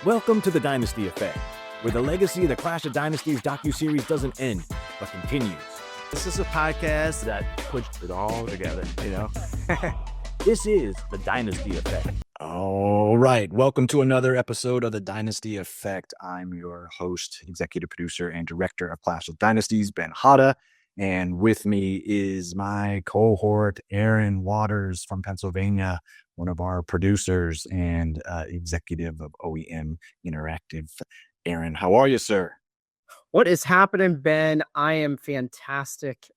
Welcome to the Dynasty Effect, where the legacy of the Clash of Dynasties docuseries doesn't end, but continues. This is a podcast that puts it all together, you know? This is the Dynasty Effect. All right. Welcome to another episode of the Dynasty Effect. I'm your host, executive producer, and director of Clash of Dynasties, Ben Hada. And with me is my cohort, Aaron Waters from Pennsylvania, one of our producers and executive of OEM Interactive. Aaron, how are you, sir? What is happening, Ben? I am fantastic.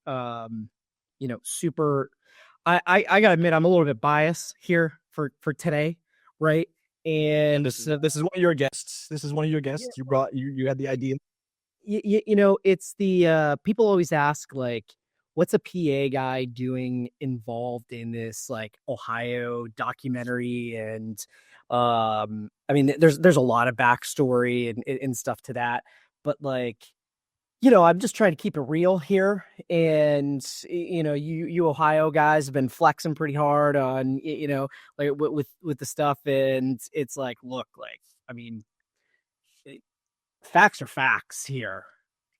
Super. I gotta admit, I'm a little bit biased here for today, right? And This is one of your guests. This is one of your guests. Yeah. You had the idea. It's the people always ask, like, what's a PA guy doing involved in this, like, Ohio documentary? And there's a lot of backstory and stuff to that, but, like, I'm just trying to keep it real here. And you Ohio guys have been flexing pretty hard on like with the stuff, and it's like, look, like, facts are facts here,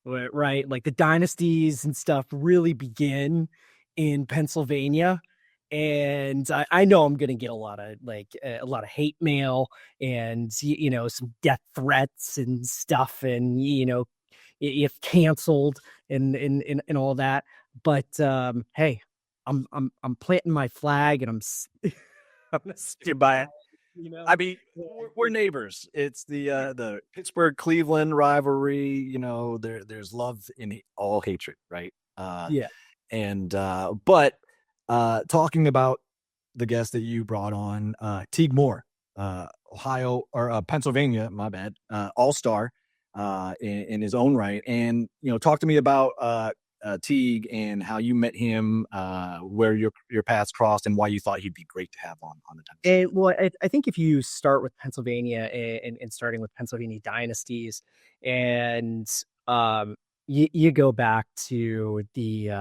right? Like, the dynasties and stuff really begin in Pennsylvania. And I know I'm going to get a lot of hate mail and, some death threats and stuff, and, if canceled and all that. But, hey, I'm planting my flag, and I'm gonna stick by it. I mean, we're neighbors. It's the Pittsburgh-Cleveland rivalry. There's love in all hatred, right? Yeah. And but talking about the guest that you brought on, Teague Moore, Pennsylvania, my bad, all-star in his own right. And talk to me about Teague and how you met him, where your paths crossed, and why you thought he'd be great to have on the Dynasty. Well, I think if you start with Pennsylvania and starting with Pennsylvania dynasties, and you go back to the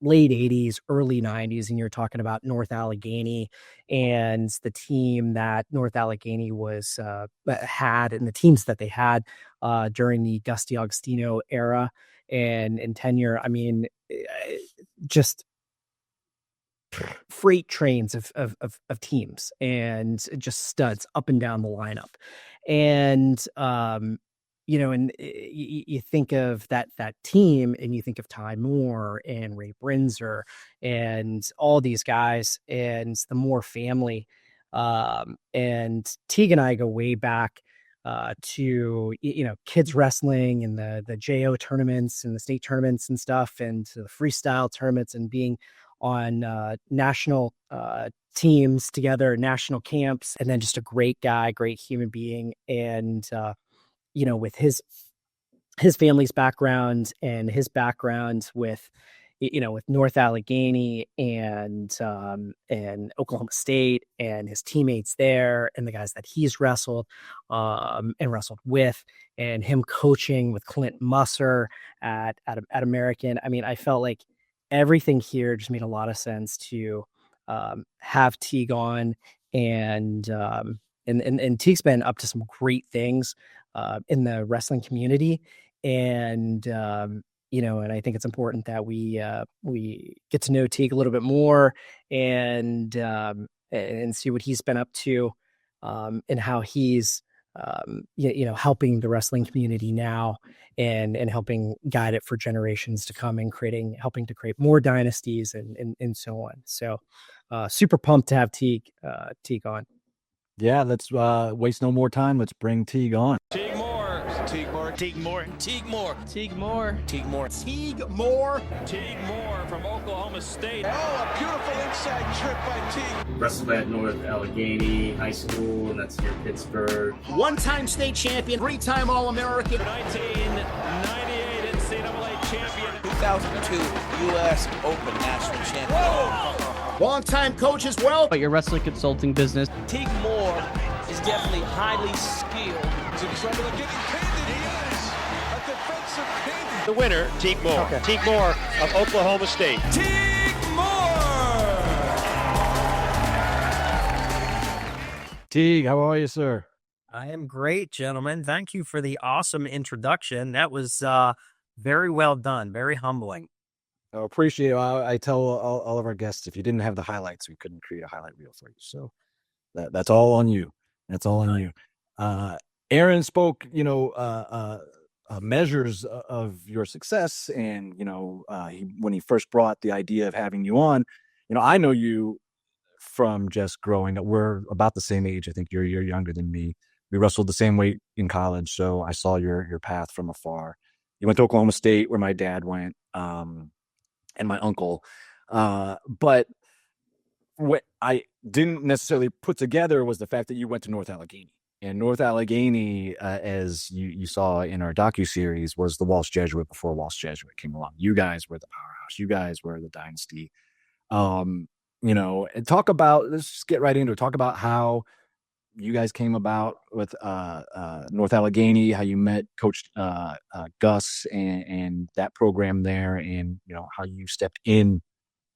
late 80s, early 90s, and you're talking about North Allegheny and the team that North Allegheny had, and the teams that they had during the Dusty Augustino era and tenure. I mean, just freight trains of teams, and just studs up and down the lineup. And and you think of that team, and you think of Teague Moore and Ray Brinzer and all these guys, and the Moore family. And Teague and I go way back to kids wrestling and the JO tournaments and the state tournaments and stuff, and to the freestyle tournaments, and being on national teams together, national camps, and then just a great guy, great human being. And with his family's background and his background with North Allegheny and Oklahoma State, and his teammates there, and the guys that he's wrestled and wrestled with, and him coaching with Clint Musser at American. I mean, I felt like everything here just made a lot of sense to have Teague on, and Teague's been up to some great things in the wrestling community. And and I think it's important that we get to know Teague a little bit more, and see what he's been up to, and how he's helping the wrestling community now, and helping guide it for generations to come, and helping to create more dynasties and so on. So super pumped to have Teague on. Yeah, let's waste no more time. Let's bring Teague on. Teague Moore. Teague Moore. Teague Moore. Teague Moore. Teague Moore. Teague Moore. Teague Moore. Teague Moore from Oklahoma State. Oh, a beautiful inside trip by Teague. Wrestled at North Allegheny High School, and that's near Pittsburgh. One-time state champion, three-time All-American. 1998 NCAA Champion. 2002 U.S. Open National Champion. Whoa! Long-time coach as well. But your wrestling consulting business. Teague Moore is definitely highly skilled. To trouble of getting pinned, he is a defensive pin. The winner, Teague Moore. Okay. Teague Moore of Oklahoma State. Teague Moore. Teague, how are you, sir? I am great, gentlemen. Thank you for the awesome introduction. That was very well done, very humbling. I appreciate it. I tell all of our guests, if you didn't have the highlights, we couldn't create a highlight reel for you. So that's all on you. That's all on you. Aaron spoke, measures of your success, and when he first brought the idea of having you on, I know you from just growing up. We're about the same age. I think you're a year younger than me. We wrestled the same weight in college, so I saw your path from afar. You went to Oklahoma State, where my dad went, and my uncle. But what I didn't necessarily put together was the fact that you went to North Allegheny. And North Allegheny, as you saw in our docuseries, was the Walsh Jesuit before Walsh Jesuit came along. You guys were the powerhouse. You guys were the Dynasty. And talk about, let's just get right into it. Talk about how you guys came about with North Allegheny, how you met Coach Gus and that program there, and how you stepped in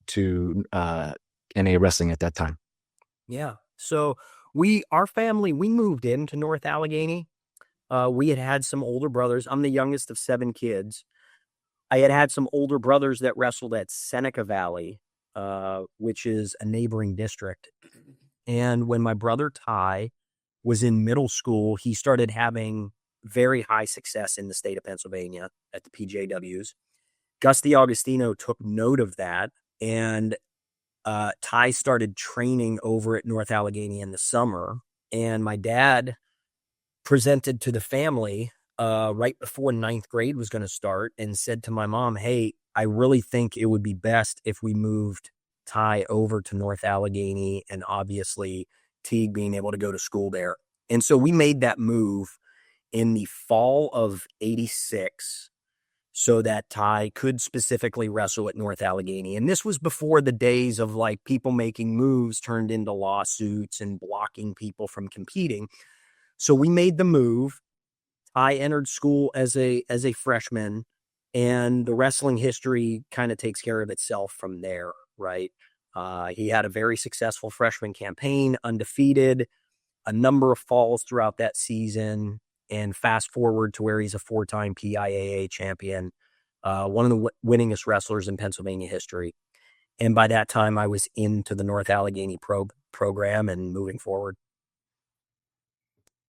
to NA wrestling at that time. Yeah. So our family moved into North Allegheny. We had some older brothers. I'm the youngest of 7 kids. I had some older brothers that wrestled at Seneca Valley, which is a neighboring district. And when my brother Ty was in middle school, he started having very high success in the state of Pennsylvania at the PJWs. Gus D'Agostino took note of that, and Ty started training over at North Allegheny in the summer. And my dad presented to the family right before 9th grade was going to start and said to my mom, "Hey, I really think it would be best if we moved Ty over to North Allegheny, and obviously Teague being able to go to school there." And so we made that move in the fall of '86 so that Ty could specifically wrestle at North Allegheny. And this was before the days of like people making moves turned into lawsuits and blocking people from competing. So we made the move. Ty entered school as a freshman, and the wrestling history kind of takes care of itself from there, right? He had a very successful freshman campaign, undefeated, a number of falls throughout that season, and fast forward to where he's a 4-time PIAA champion, one of the winningest wrestlers in Pennsylvania history. And by that time, I was into the North Allegheny program and moving forward.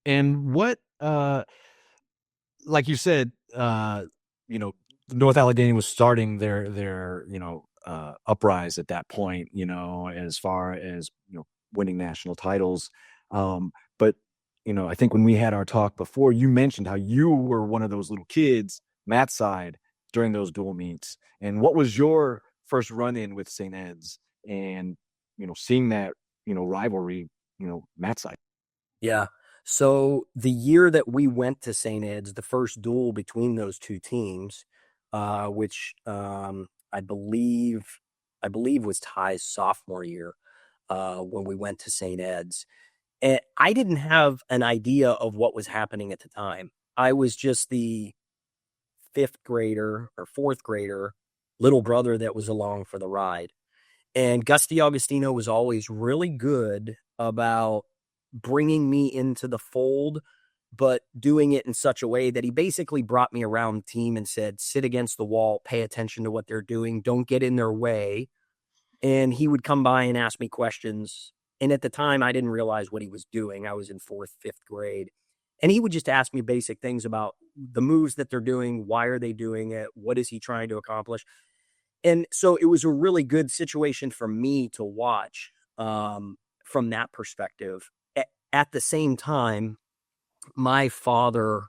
And what, like you said, North Allegheny was starting their uprise at that point, as far as, winning national titles. But, I think when we had our talk before, you mentioned how you were one of those little kids, Matt's side, during those dual meets. And what was your first run in with St. Ed's and, seeing that, rivalry, Matt's side? Yeah. So the year that we went to St. Ed's, the first duel between those two teams, which I believe was Ty's sophomore year, when we went to St. Ed's. And I didn't have an idea of what was happening at the time. I was just the 5th grader or 4th grader, little brother that was along for the ride. And Gus D'Agostino was always really good about bringing me into the fold, but doing it in such a way that he basically brought me around the team and said, sit against the wall, pay attention to what they're doing, don't get in their way. And he would come by and ask me questions. And at the time, I didn't realize what he was doing. I was in 4th, 5th grade. And he would just ask me basic things about the moves that they're doing. Why are they doing it? What is he trying to accomplish? And so it was a really good situation for me to watch from that perspective. At the same time, my father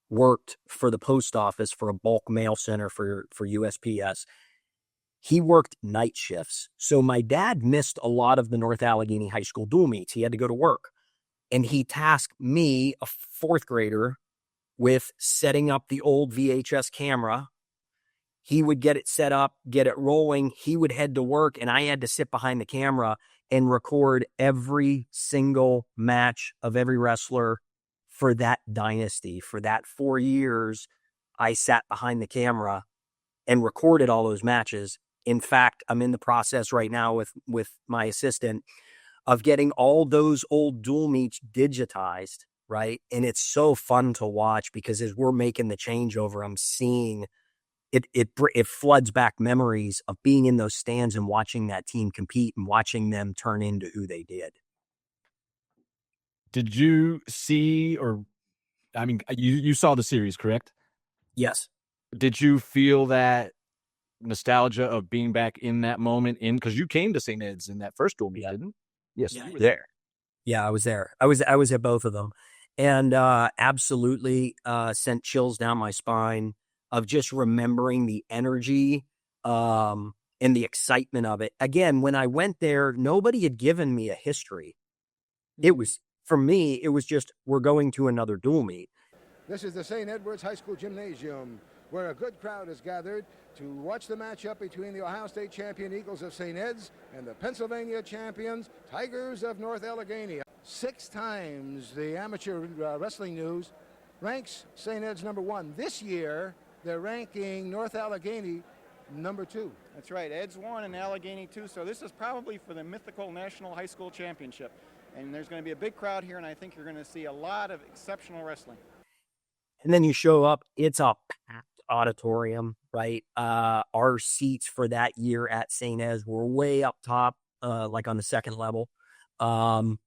worked for the post office for a bulk mail center for USPS. He worked night shifts. So my dad missed a lot of the North Allegheny High School dual meets. He had to go to work. And he tasked me, a 4th grader, with setting up the old VHS camera. He would get it set up, get it rolling. He would head to work, and I had to sit behind the camera and record every single match of every wrestler for that dynasty. For that 4 years, I sat behind the camera and recorded all those matches. In fact, I'm in the process right now with my assistant of getting all those old dual meets digitized, right? And it's so fun to watch because as we're making the changeover, I'm seeing it floods back memories of being in those stands and watching that team compete and watching them turn into who they did. Did you see, or I mean, you saw the series, correct? Yes. Did you feel that nostalgia of being back in that moment because you came to St. Ed's in that first duel, didn't? Yes, Yeah, you were there. Yeah, I was there. I was at both of them, and absolutely sent chills down my spine of just remembering the energy and the excitement of it. Again, when I went there, nobody had given me a history. It was, for me, it was just, we're going to another dual meet. This is the St. Edward's High School Gymnasium, where a good crowd is gathered to watch the matchup between the Ohio State champion Eagles of St. Ed's and the Pennsylvania champions Tigers of North Allegheny. 6 times the amateur wrestling news ranks St. Ed's number 1. This year, they're ranking North Allegheny number 2. That's right. Ed's 1 and Allegheny 2. So this is probably for the mythical National High School Championship. And there's going to be a big crowd here, and I think you're going to see a lot of exceptional wrestling. And then you show up, it's a packed auditorium, right? Our seats for that year at St. Ed's were way up top, like on the second level. And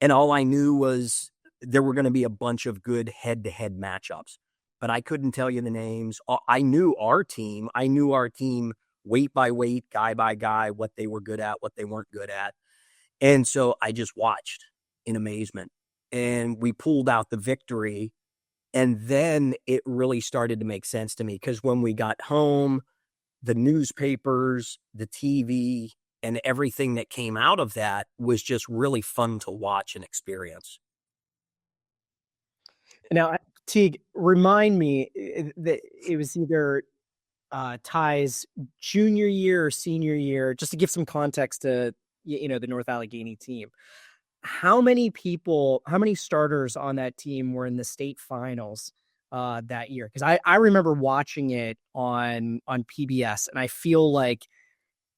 all I knew was there were going to be a bunch of good head-to-head matchups, but I couldn't tell you the names. I knew our team. I knew our team weight by weight, guy by guy, what they were good at, what they weren't good at. And so I just watched in amazement. And we pulled out the victory. And then it really started to make sense to me because when we got home, the newspapers, the TV, and everything that came out of that was just really fun to watch and experience. Now, Teague, remind me that it was either Ty's junior year or senior year, just to give some context to, the North Allegheny team. How many starters on that team were in the state finals that year? Because I remember watching it on PBS, and I feel like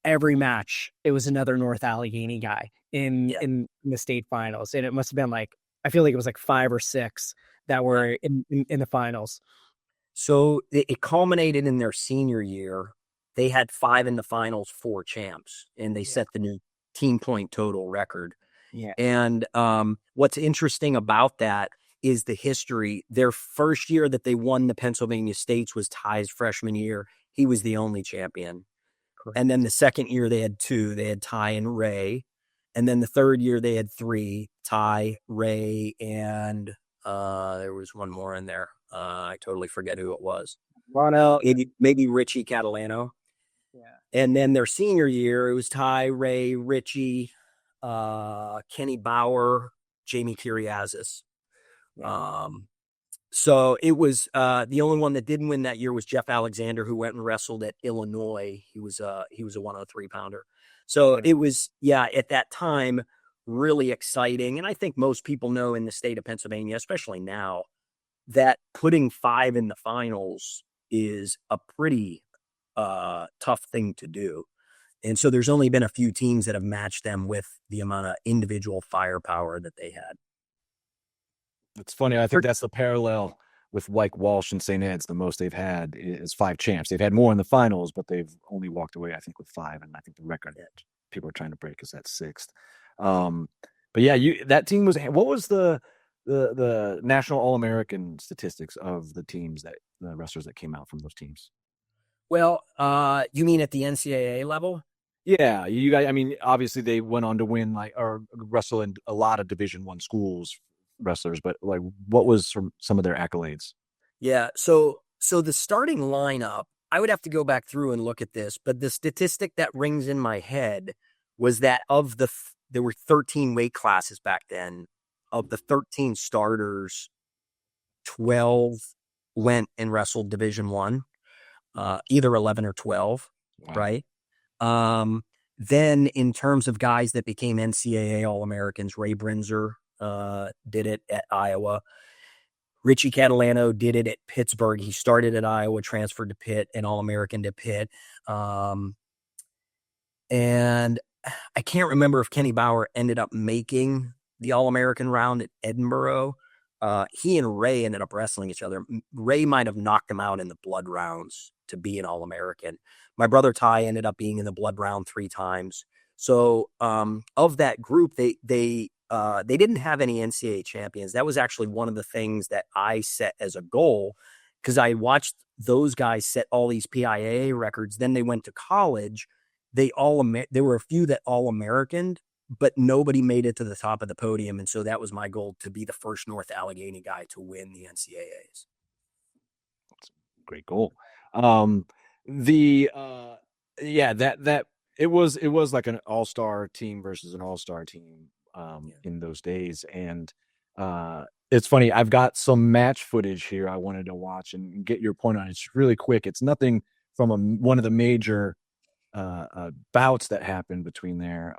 every match it was another North Allegheny guy in the state finals, and it must have been I feel like it was 5 or 6 that were in the finals. So it culminated in their senior year. They had 5 in the finals, 4 champs, and they set the new team point total record. Yeah. And what's interesting about that is the history. Their first year that they won the Pennsylvania States was Ty's freshman year. He was the only champion. Correct. And then the second year they had 2. They had Ty and Ray. And then the third year they had 3, Ty, Ray, and there was one more in there. I totally forget who it was. Mono. Maybe Richie Catalano. Yeah. And then their senior year, it was Ty, Ray, Richie, Kenny Bauer, Jamie Kiriazis. So it was the only one that didn't win that year was Jeff Alexander, who went and wrestled at Illinois. He was a 103 pounder. So it was, at that time, really exciting. And I think most people know in the state of Pennsylvania, especially now, that putting 5 in the finals is a pretty tough thing to do. And so there's only been a few teams that have matched them with the amount of individual firepower that they had. It's funny. I think that's the parallel with Walsh and St. Ed's. The most they've had is 5 champs. They've had more in the finals, but they've only walked away, I think, with 5. And I think the record that people are trying to break is that 6th. But yeah, that team was. What was the national All-American statistics of the teams the wrestlers that came out from those teams? Well, you mean at the NCAA level? Yeah, you guys. I mean, obviously they went on to win or wrestle in a lot of Division I schools wrestlers, but what was some of their accolades? Yeah, so the starting lineup, I would have to go back through and look at this, but the statistic that rings in my head was that there were 13 weight classes back then. Of the 13 starters, 12 went and wrestled Division I, either 11 or 12, wow. Right? Then in terms of guys that became NCAA All-Americans, Ray Brinzer did it at Iowa. Richie Catalano did it at Pittsburgh. He started at Iowa, transferred to Pitt, and All-American to Pitt. And I can't remember if Kenny Bauer ended up making the All-American round at Edinburgh, he and Ray ended up wrestling each other. Ray might have knocked him out in the blood rounds to be an All-American. My brother Ty ended up being in the blood round 3 times. So of that group, they didn't have any NCAA champions. That was actually one of the things that I set as a goal, because I watched those guys set all these PIAA records. Then they went to college. There were a few that All-Americaned, but nobody made it to the top of the podium. And so that was my goal, to be the first North Allegheny guy to win the NCAAs. That's a great goal. It was like an all-star team versus an all-star team in those days. And it's funny, I've got some match footage here I wanted to watch and get your point on it. It's really quick. It's nothing from one of the major bouts that happened between there.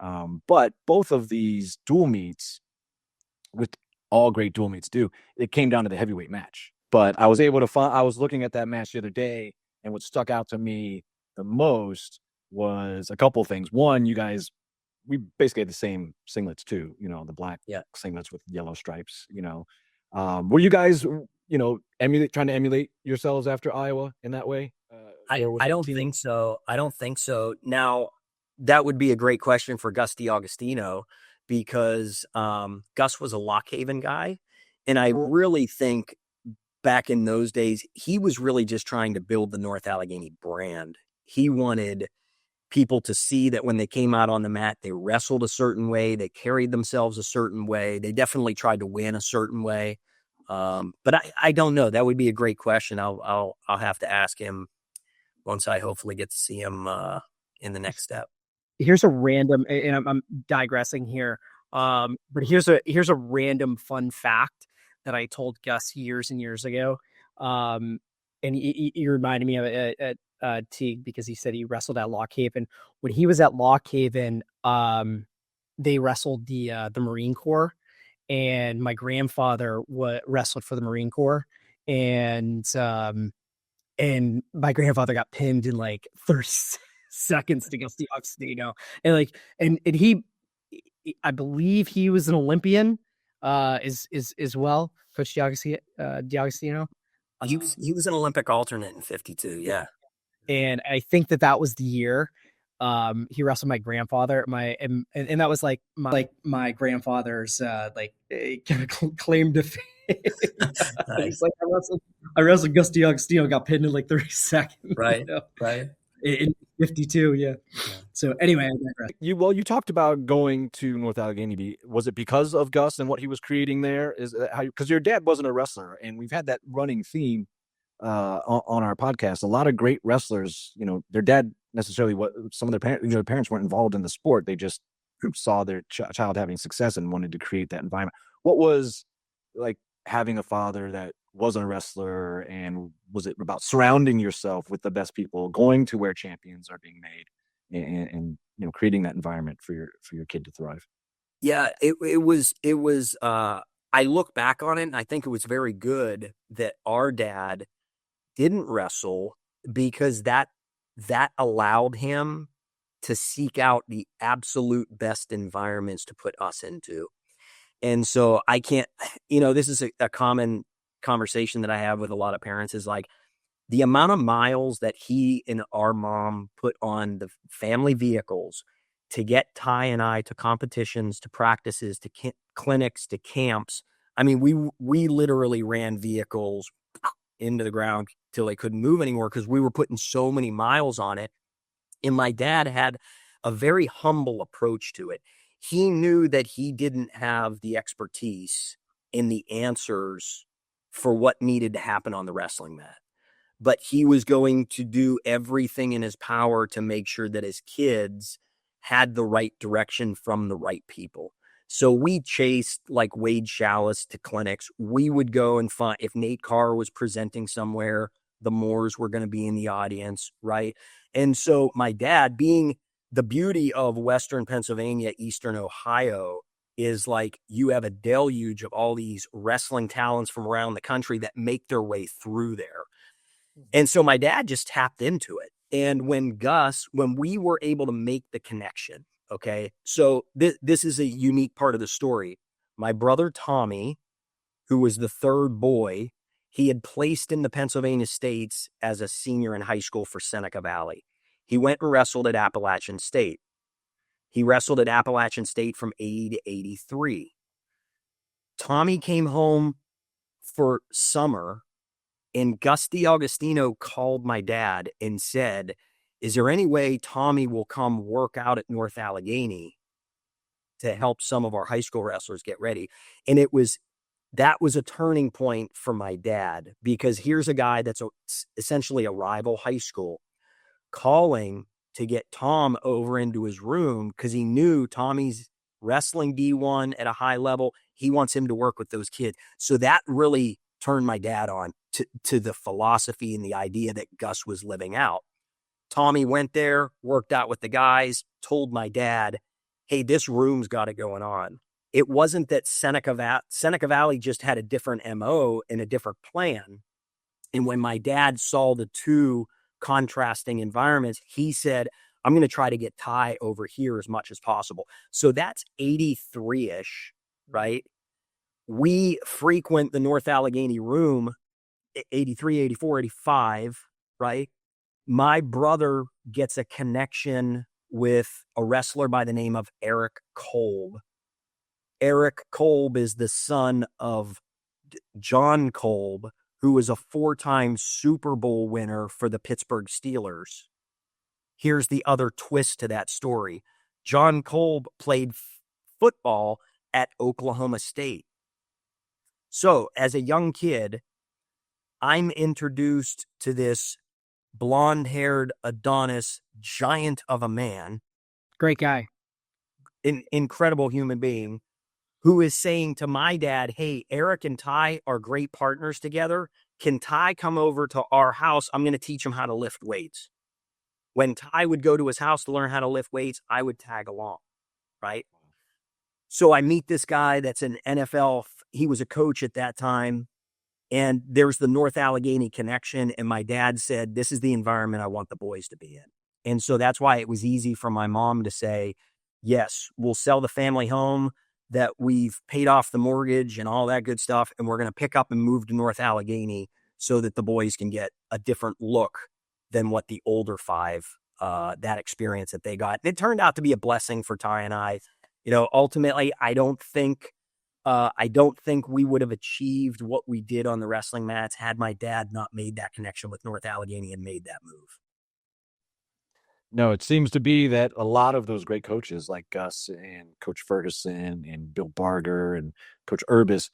But both of these dual meets, with all great dual meets do, it came down to the heavyweight match. But I was able to I was looking at that match the other day, and what stuck out to me the most was a couple of things. One, we basically had the same singlets too, the black singlets with yellow stripes, Were you guys, trying to emulate yourselves after Iowa in that way? I don't think so. I don't think so. Now, that would be a great question for Gus DiAugustino, because Gus was a Lock Haven guy. And I really think back in those days, he was really just trying to build the North Allegheny brand. He wanted people to see that when they came out on the mat, they wrestled a certain way, they carried themselves a certain way, they definitely tried to win a certain way. But I don't know. That would be a great question. I'll have to ask him once I hopefully get to see him in the next step. Here's a random, and I'm digressing here, but here's a random fun fact that I told Gus years and years ago. And he reminded me of it at Teague, because he said he wrestled at Lock Haven. When he was at Lock Haven, they wrestled the Marine Corps, and my grandfather wrestled for the Marine Corps, and my grandfather got pinned in like 30 seconds against the DiAugustino, and he, I believe he was an Olympian, as well, Coach DiAugustino. He was an Olympic alternate in 52. Yeah. And I think that was the year he wrestled my grandfather. And that was like my grandfather's kind of claim to fame. Nice. Like I wrestled Gus DiAugustino, got pinned in like 30 seconds. Right. Right. In 52. Yeah. So anyway, you talked about going to North Allegheny. Was it because of Gus and what he was creating there? Is that how? Because your dad wasn't a wrestler, and we've had that running theme on our podcast. A lot of great wrestlers, their dad necessarily, some of their parents, their parents weren't involved in the sport. They just saw their child having success and wanted to create that environment. What was like having a father that wasn't a wrestler, and was it about surrounding yourself with the best people, going to where champions are being made, and creating that environment for your kid to thrive? Yeah, it was I look back on it, and I think it was very good that our dad didn't wrestle, because that allowed him to seek out the absolute best environments to put us into. And so I can't, this is a common conversation that I have with a lot of parents, is like the amount of miles that he and our mom put on the family vehicles to get Ty and I to competitions, to practices, to clinics, to camps. I mean, we literally ran vehicles into the ground till they couldn't move anymore, because we were putting so many miles on it. And my dad had a very humble approach to it. He knew that he didn't have the expertise and the answers for what needed to happen on the wrestling mat, but he was going to do everything in his power to make sure that his kids had the right direction from the right people. So we chased like Wade Chalice to clinics. We would go and find, if Nate Carr was presenting somewhere, the Moores were going to be in the audience, right? And so my dad, being the beauty of Western Pennsylvania, Eastern Ohio, is like you have a deluge of all these wrestling talents from around the country that make their way through there. And so my dad just tapped into it. And when we were able to make the connection, okay, so this is a unique part of the story. My brother Tommy who was the third boy. He had placed in the Pennsylvania States as a senior in high school for Seneca Valley. He went and wrestled at Appalachian State. He wrestled at Appalachian State from 80 to 83. Tommy came home for summer, and Gus D'Agostino called my dad and said, is there any way Tommy will come work out at North Allegheny to help some of our high school wrestlers get ready? And that was a turning point for my dad, because here's a guy that's essentially a rival high school calling to get Tom over into his room because he knew Tommy's wrestling D1 at a high level. He wants him to work with those kids. So that really turned my dad on to the philosophy and the idea that Gus was living out. Tommy went there, worked out with the guys, told my dad, hey, this room's got it going on. It wasn't that Seneca Valley just had a different MO and a different plan. And when my dad saw the two contrasting environments, he said, I'm going to try to get Ty over here as much as possible. So that's 83-ish, right? We frequent the North Allegheny room, 83, 84, 85, right? My brother gets a connection with a wrestler by the name of Eric Kolb. Eric Kolb is the son of John Kolb, who was a 4-time Super Bowl winner for the Pittsburgh Steelers. Here's the other twist to that story. John Kolb played football at Oklahoma State. So as a young kid, I'm introduced to this blonde-haired Adonis giant of a man. Great guy. An incredible human being who is saying to my dad, hey, Eric and Ty are great partners together. Can Ty come over to our house? I'm going to teach him how to lift weights. When Ty would go to his house to learn how to lift weights, I would tag along, right? So I meet this guy that's an NFL. He was a coach at that time. And there's the North Allegheny connection. And my dad said, this is the environment I want the boys to be in. And so that's why it was easy for my mom to say, yes, we'll sell the family home that we've paid off the mortgage and all that good stuff. And we're going to pick up and move to North Allegheny so that the boys can get a different look than what the older five, that experience that they got. And it turned out to be a blessing for Ty and I. You know, ultimately, I don't think we would have achieved what we did on the wrestling mats had my dad not made that connection with North Allegheny and made that move. No, it seems to be that a lot of those great coaches like Gus and Coach Ferguson and Bill Barger and Coach Urbis,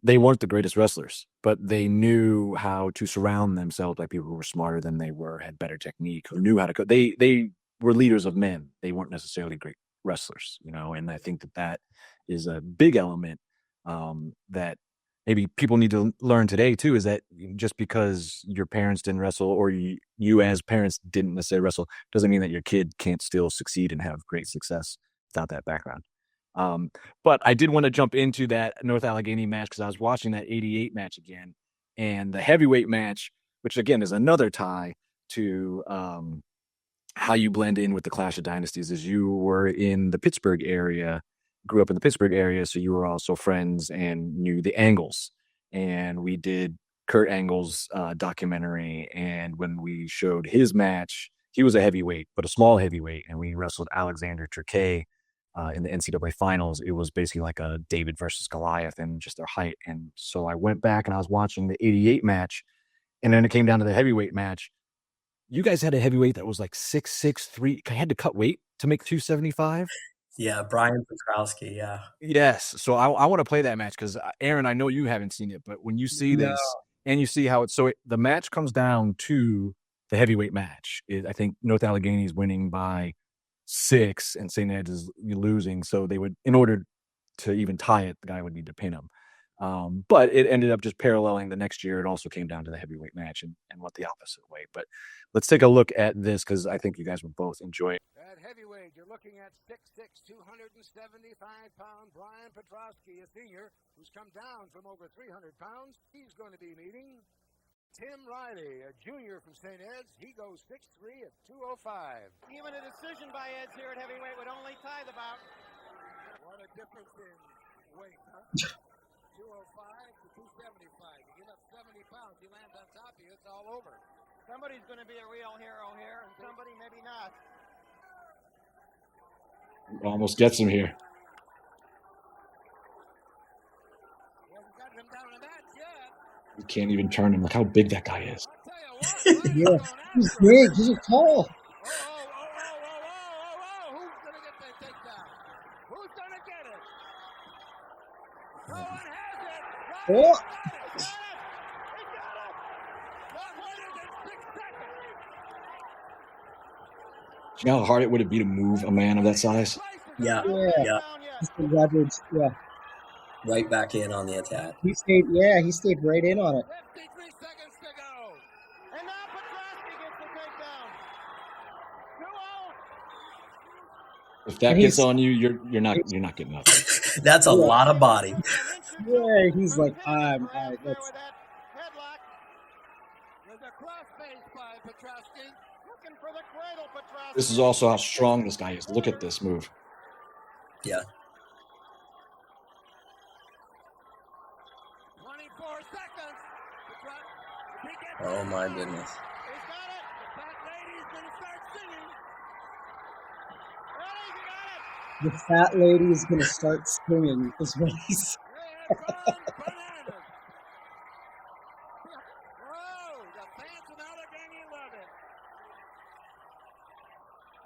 they weren't the greatest wrestlers, but they knew how to surround themselves by people who were smarter than they were, had better technique, who knew how to coach. They were leaders of men. They weren't necessarily great wrestlers, you know, and I think that is a big element that maybe people need to learn today too, is that just because your parents didn't wrestle or you as parents didn't necessarily wrestle doesn't mean that your kid can't still succeed and have great success without that background. But I did want to jump into that North Allegheny match because I was watching that 88 match again, and the heavyweight match, which again is another tie to how you blend in with the Clash of Dynasties, is you were in the Pittsburgh area, grew up in the Pittsburgh area, so you were also friends and knew the Angles. And we did Kurt Angle's documentary, and when we showed his match, he was a heavyweight, but a small heavyweight, and we wrestled Alexander Turkey in the NCAA finals. It was basically like a David versus Goliath and just their height. And so I went back and I was watching the 88 match, and then it came down to the heavyweight match. You guys had a heavyweight that was like 6'6", I had to cut weight to make 275. Yeah, Brian Petrowski, yeah. Yes. So I want to play that match because, Aaron, I know you haven't seen it, but when you see this and you see how it's the match comes down to the heavyweight match. I think North Allegheny is winning by 6 and St. Ed's is losing. So they would, in order to even tie it, the guy would need to pin him. But it ended up just paralleling the next year. It also came down to the heavyweight match and went the opposite way. But let's take a look at this because I think you guys will both enjoy it. At heavyweight, you're looking at 6'6", 275-pound Brian Petrowski, a senior who's come down from over 300 pounds. He's going to be meeting Tim Riley, a junior from St. Ed's. He goes 6'3" at 205. Even a decision by Ed's here at heavyweight would only tie the bout. What a difference in weight, huh? 205 to it's all over. Somebody's going to be a real hero here, and somebody maybe not. Almost gets him here. You can't even turn him. Look how big that guy is. Yeah, he's big. He's tall. Who's going to get that takedown? Who's going to get it? No one has it. Oh. He got it. 106 seconds. You know how hard it would be to move a man of that size? Yeah. Just the leverage. Yeah. Right back in on the attack. He stayed right in on it. 53 seconds to go. And now Petrosky gets the takedown. 2-0. If that gets on you, you're not getting nothing. That's a lot of body. Yeah, he's like, that's. Headlock. There's a crossface by Petrosky. Looking for the cradle, Petrosky. This is also how strong this guy is. Look at this move. Yeah. 24 seconds. Oh my goodness. He's got it. The fat lady's going to start singing. The fat lady is going to start singing, is what he's. Whoa, the fans in Allegheny love it.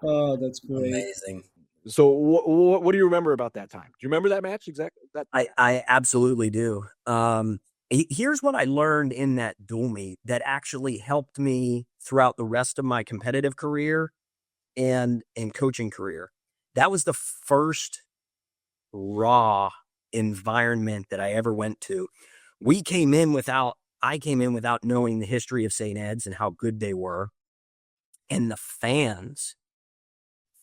Oh, that's great. Amazing. So what do you remember about that time? Do you remember that match exactly? I absolutely do. Here's what I learned in that dual meet that actually helped me throughout the rest of my competitive career and coaching career. That was the first raw environment that I ever went to. I came in without knowing the history of St. Ed's and how good they were. And the fans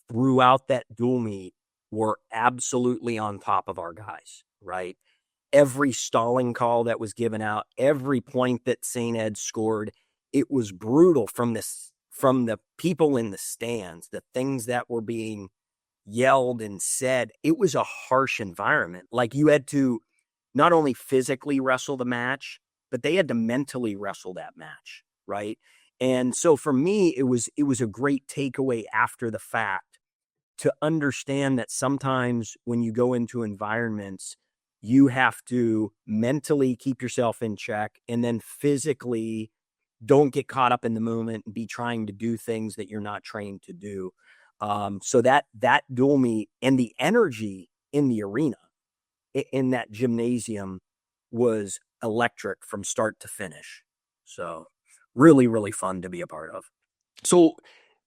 throughout that dual meet were absolutely on top of our guys, right? Every stalling call that was given out, every point that St. Ed scored, it was brutal from the people in the stands, the things that were being yelled and said. It was a harsh environment. Like, you had to not only physically wrestle the match, but they had to mentally wrestle that match, right? And so for me, it was a great takeaway after the fact to understand that sometimes when you go into environments, you have to mentally keep yourself in check, and then physically don't get caught up in the moment and be trying to do things that you're not trained to do. So that dual meet and the energy in the arena, in that gymnasium, was electric from start to finish. So really, really fun to be a part of. So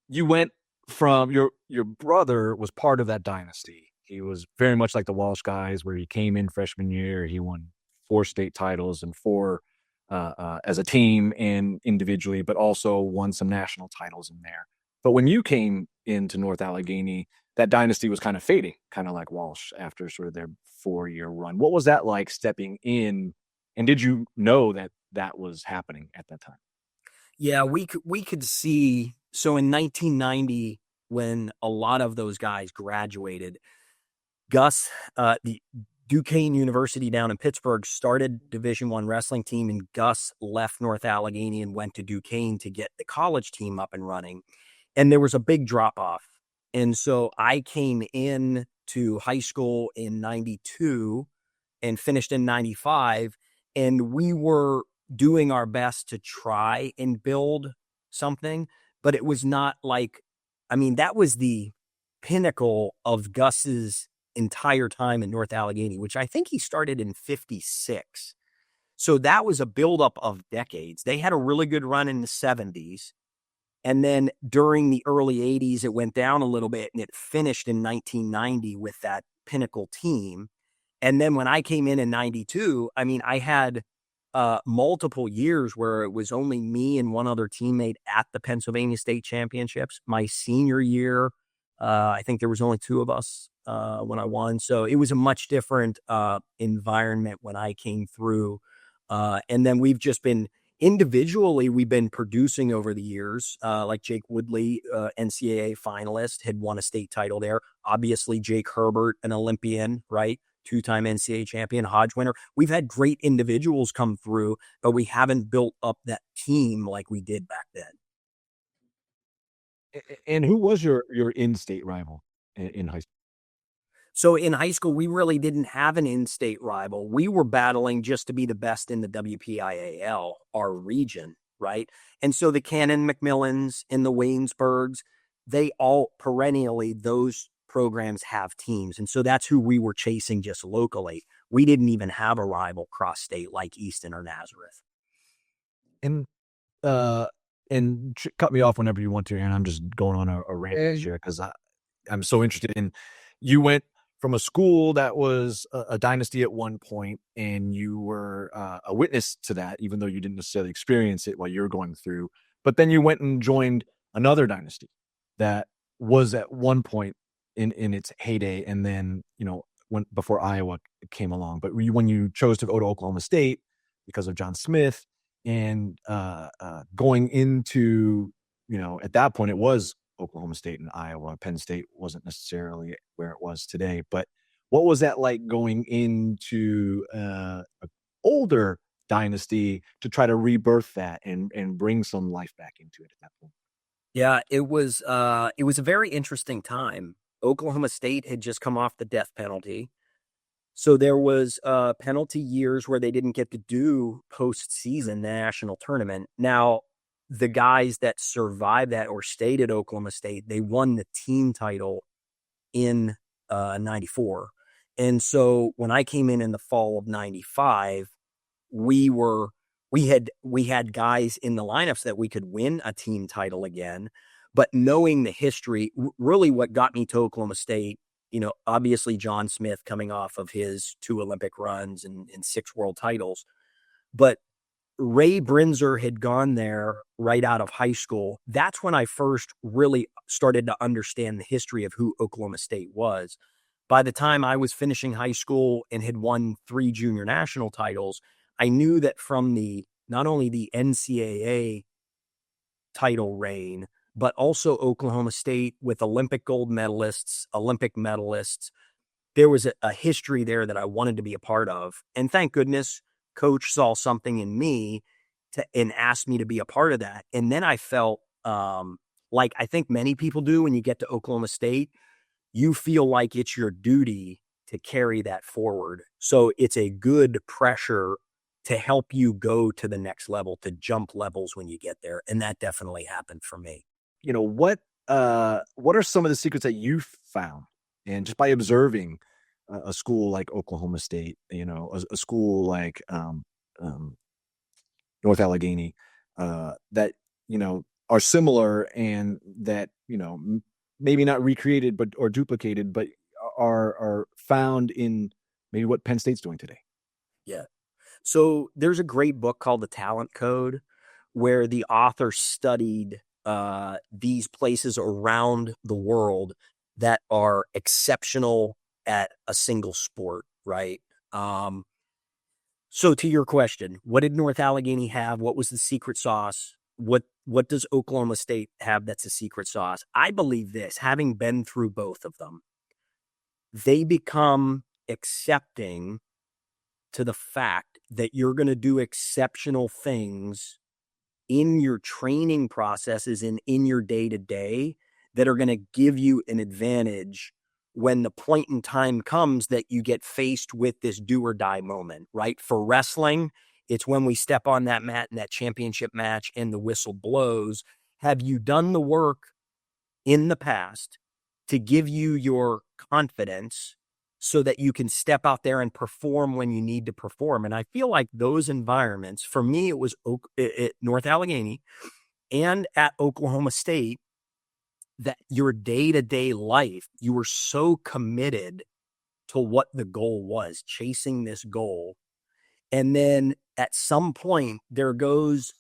you went from your brother was part of that dynasty. He was very much like the Walsh guys, where he came in freshman year. He won 4 state titles and 4 as a team and individually, but also won some national titles in there. But when you came into North Allegheny, that dynasty was kind of fading, kind of like Walsh after sort of their 4-year run. What was that like stepping in? And did you know that was happening at that time? Yeah, we could see. So in 1990, when a lot of those guys graduated, Gus, the Duquesne University down in Pittsburgh, started Division I wrestling team, and Gus left North Allegheny and went to Duquesne to get the college team up and running. And there was a big drop off. And so I came in to high school in 92 and finished in 95. And we were doing our best to try and build something, but it was not like, that was the pinnacle of Gus's entire time in North Allegheny, which I think he started in 56. So that was a buildup of decades. They had a really good run in the 70s. And then during the early 80s, it went down a little bit, and it finished in 1990 with that pinnacle team. And then when I came in 92, I had multiple years where it was only me and one other teammate at the Pennsylvania State Championships. My senior year, I think there was only 2 of us when I won. So it was a much different environment when I came through. And then we've just been individually, we've been producing over the years, like Jake Woodley, NCAA finalist, had won a state title there. Obviously, Jake Herbert, an Olympian, right? two-time NCAA champion, Hodge winner. We've had great individuals come through, but we haven't built up that team like we did back then. And who was your in-state rival in high school? So in high school, we really didn't have an in-state rival. We were battling just to be the best in the WPIAL, our region, right? And so the Cannon McMillans and the Waynesburgs, they all perennially, those programs have teams. And so that's who we were chasing just locally. We didn't even have a rival cross-state like Easton or Nazareth. And cut me off whenever you want to, and I'm just going on a rant here because I'm so interested in. You went from a school that was a dynasty at one point, and you were a witness to that, even though you didn't necessarily experience it while you were going through. But then you went and joined another dynasty that was at one point in its heyday, and then went before Iowa came along. But when you chose to go to Oklahoma State because of John Smith, and going into at that point it was Oklahoma State and Iowa. Penn State wasn't necessarily where it was today. But what was that like going into an older dynasty to try to rebirth that and bring some life back into it at that point? Yeah, it was a very interesting time. Oklahoma State had just come off the death penalty. So there was penalty years where they didn't get to do postseason national tournament. Now, the guys that survived that or stayed at Oklahoma State, they won the team title in 94. And so when I came in the fall of 95, we had guys in the lineups that we could win a team title again. But knowing the history, really what got me to Oklahoma State, obviously John Smith coming off of his 2 Olympic runs and 6 world titles. But Ray Brinzer had gone there right out of high school. That's when I first really started to understand the history of who Oklahoma State was. By the time I was finishing high school and had won 3 junior national titles, I knew that from not only the NCAA title reign, but also Oklahoma State with Olympic gold medalists, Olympic medalists, there was a history there that I wanted to be a part of. And thank goodness, Coach saw something in me and asked me to be a part of that. And then I felt like I think many people do when you get to Oklahoma State, you feel like it's your duty to carry that forward. So it's a good pressure to help you go to the next level, to jump levels when you get there. And that definitely happened for me. What are some of the secrets that you found? And just by observing a school like Oklahoma State, a school like North Allegheny, that, are similar and that, maybe not recreated or duplicated, but are found in maybe what Penn State's doing today. Yeah. So there's a great book called The Talent Code where the author studied these places around the world that are exceptional at a single sport, right? So to your question, what did North Allegheny have? What was the secret sauce? What does Oklahoma State have that's a secret sauce? I believe this, having been through both of them, they become accepting to the fact that you're going to do exceptional things in your training processes and in your day-to-day that are going to give you an advantage when the point in time comes that you get faced with this do or die moment, right? For wrestling, it's when we step on that mat in that championship match and the whistle blows. Have you done the work in the past to give you your confidence so that you can step out there and perform when you need to perform? And I feel like those environments, for me, it was at North Allegheny and at Oklahoma State, that your day-to-day life, you were so committed to what the goal was, chasing this goal. And then at some point, there's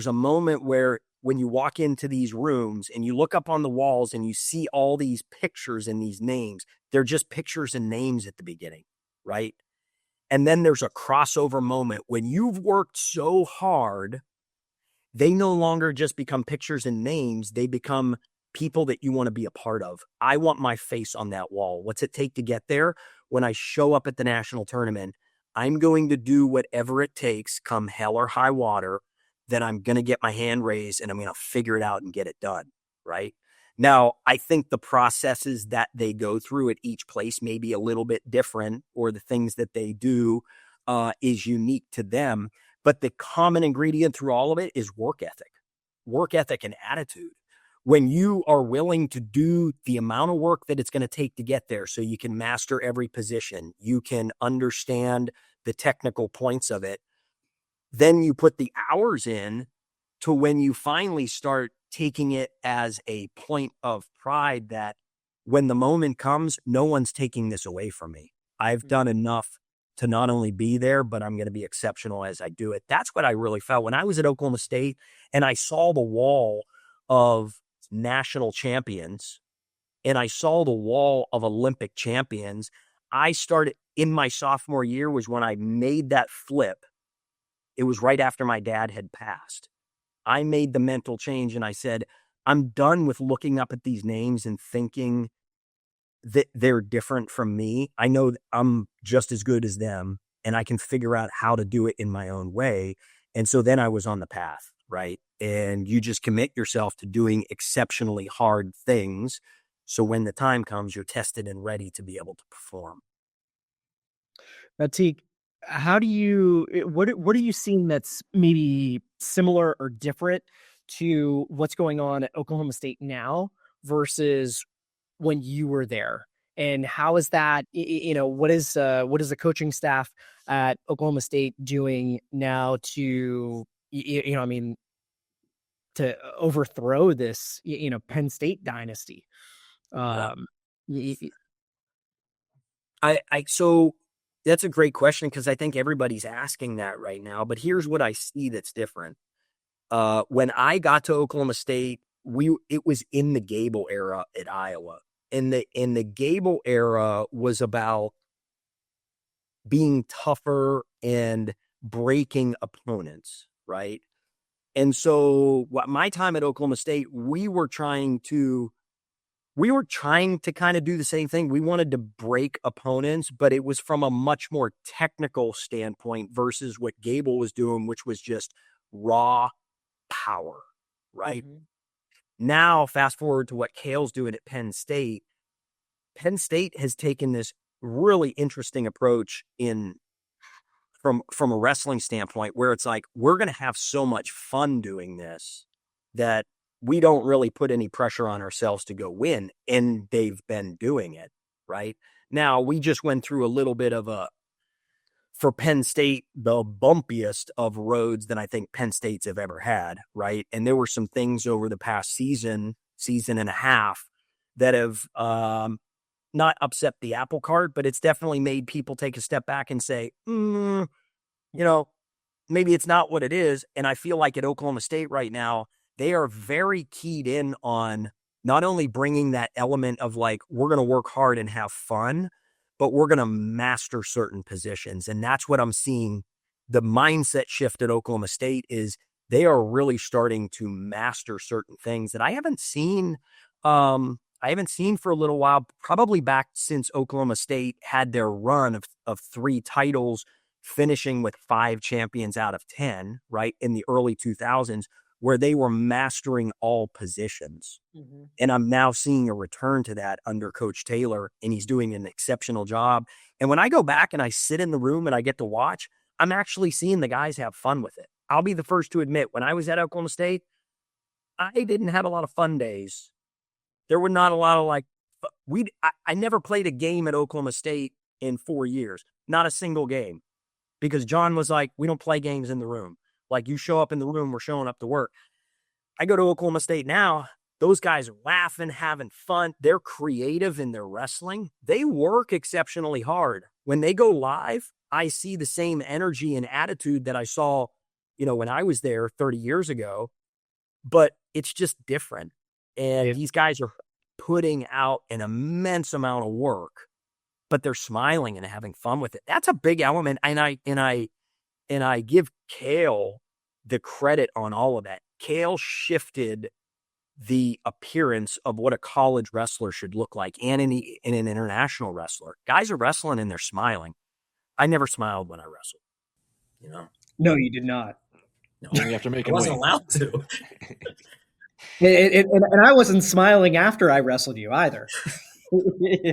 a moment where when you walk into these rooms and you look up on the walls and you see all these pictures and these names, they're just pictures and names at the beginning, right? And then there's a crossover moment when you've worked so hard, they no longer just become pictures and names, they become people that you want to be a part of. I want my face on that wall. What's it take to get there? when I show up at the national tournament, I'm going to do whatever it takes, come hell or high water, that I'm going to get my hand raised and I'm going to figure it out and get it done, right? Now, I think the processes that they go through at each place may be a little bit different, or the things that they do is unique to them. But the common ingredient through all of it is work ethic and attitude. When you are willing to do the amount of work that it's going to take to get there so you can master every position, you can understand the technical points of it, then you put the hours in to when you finally start taking it as a point of pride that when the moment comes, no one's taking this away from me. I've done enough to not only be there, but I'm going to be exceptional as I do it. That's what I really felt when I was at Oklahoma State and I saw the wall of national champions and I saw the wall of Olympic champions. I started in my sophomore year was when I made that flip. It was right after my dad had passed. I made the mental change and I said, I'm done with looking up at these names and thinking that they're different from me. I know that I'm just as good as them and I can figure out how to do it in my own way. And so then I was on the path, right? And you just commit yourself to doing exceptionally hard things. So when the time comes, you're tested and ready to be able to perform. Now, Teague, how do you, what are you seeing that's maybe similar or different to what's going on at Oklahoma State now versus when you were there? And how is that, what is the coaching staff at Oklahoma State doing now to, to overthrow this, Penn State dynasty? So that's a great question because I think everybody's asking that right now. But here's what I see that's different. When I got to Oklahoma State, it was in the Gable era at Iowa. And the Gable era was about being tougher and breaking opponents, right? And so my time at Oklahoma State, we were trying to kind of do the same thing. We wanted to break opponents, but it was from a much more technical standpoint versus what Gable was doing, which was just raw power, right? Mm-hmm. Now, fast forward to what Cale's doing at Penn State. Penn State has taken this really interesting approach from a wrestling standpoint, where it's like, we're going to have so much fun doing this that we don't really put any pressure on ourselves to go win. And they've been doing it, right? Now, we just went through a little bit of for Penn State, the bumpiest of roads that I think Penn States have ever had, right? And there were some things over the past season and a half that have not upset the apple cart, but it's definitely made people take a step back and say, maybe it's not what it is. And I feel like at Oklahoma State right now, they are very keyed in on not only bringing that element of like, we're going to work hard and have fun, but we're going to master certain positions. And that's what I'm seeing. The mindset shift at Oklahoma State is they are really starting to master certain things that I haven't seen. I haven't seen for a little while, probably back since Oklahoma State had their run of 3 titles, finishing with 5 champions out of 10, right, in the early 2000s, where they were mastering all positions. Mm-hmm. And I'm now seeing a return to that under Coach Taylor, and he's doing an exceptional job. And when I go back and I sit in the room and I get to watch, I'm actually seeing the guys have fun with it. I'll be the first to admit, when I was at Oklahoma State, I didn't have a lot of fun days. There were not a lot of I never played a game at Oklahoma State in 4 years, not a single game, because John was like, we don't play games in the room. Like, you show up in the room, we're showing up to work. I go to Oklahoma State now, those guys are laughing, having fun. They're creative in their wrestling. They work exceptionally hard. When they go live, I see the same energy and attitude that I saw, when I was there 30 years ago, but it's just different. And these guys are putting out an immense amount of work, but they're smiling and having fun with it. That's a big element. And I give Cale the credit on all of that. Cale shifted the appearance of what a college wrestler should look like and in an international wrestler. Guys are wrestling and they're smiling. I never smiled when I wrestled, you know? No, you did not. No, Only after I making wasn't weight. allowed to. And I wasn't smiling after I wrestled you either.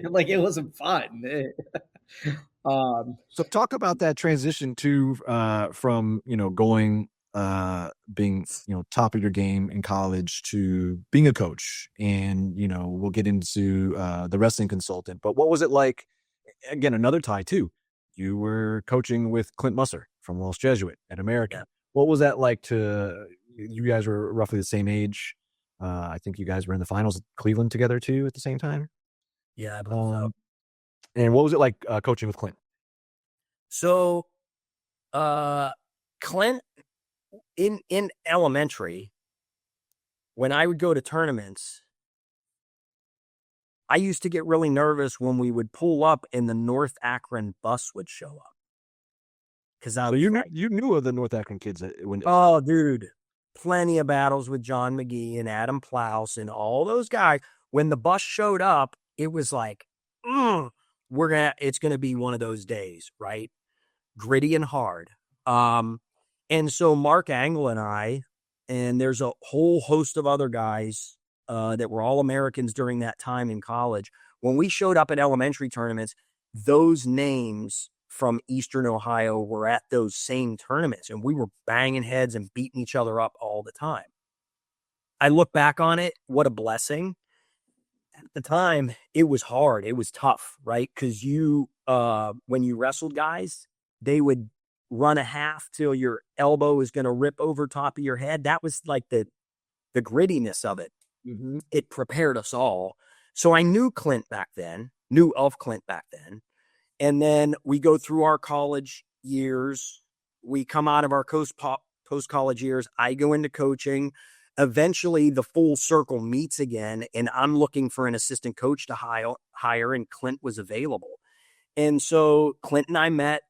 Like, it wasn't fun. So talk about that transition to from going being top of your game in college to being a coach, and we'll get into the wrestling consultant. But what was it like? Again, another tie too. You were coaching with Clint Musser from Los Jesuit at American. Yeah. What was that like? You guys were roughly the same age. I think you guys were in the finals at Cleveland together too at the same time. Yeah, I believe so. And what was it like coaching with Clint? So, Clint, in elementary, when I would go to tournaments, I used to get really nervous when we would pull up and the North Akron bus would show up. So you knew of the North Akron kids when? Oh, dude, plenty of battles with John McGee and Adam Plouse and all those guys. When the bus showed up, it was like, it's gonna be one of those days, right? Gritty and hard. And so Mark Angle and I, and there's a whole host of other guys that were all Americans during that time in college. When we showed up at elementary tournaments, those names from Eastern Ohio were at those same tournaments, and we were banging heads and beating each other up all the time. I look back on it, what a blessing. At the time, it was hard. It was tough, right? Because when you wrestled guys, they would run a half till your elbow is going to rip over top of your head. That was like the grittiness of it. Mm-hmm. It prepared us all. So I knew of Clint back then. And then we go through our college years. We come out of our post-college years. I go into coaching. Eventually, the full circle meets again, and I'm looking for an assistant coach to hire, and Clint was available. And so Clint and I met,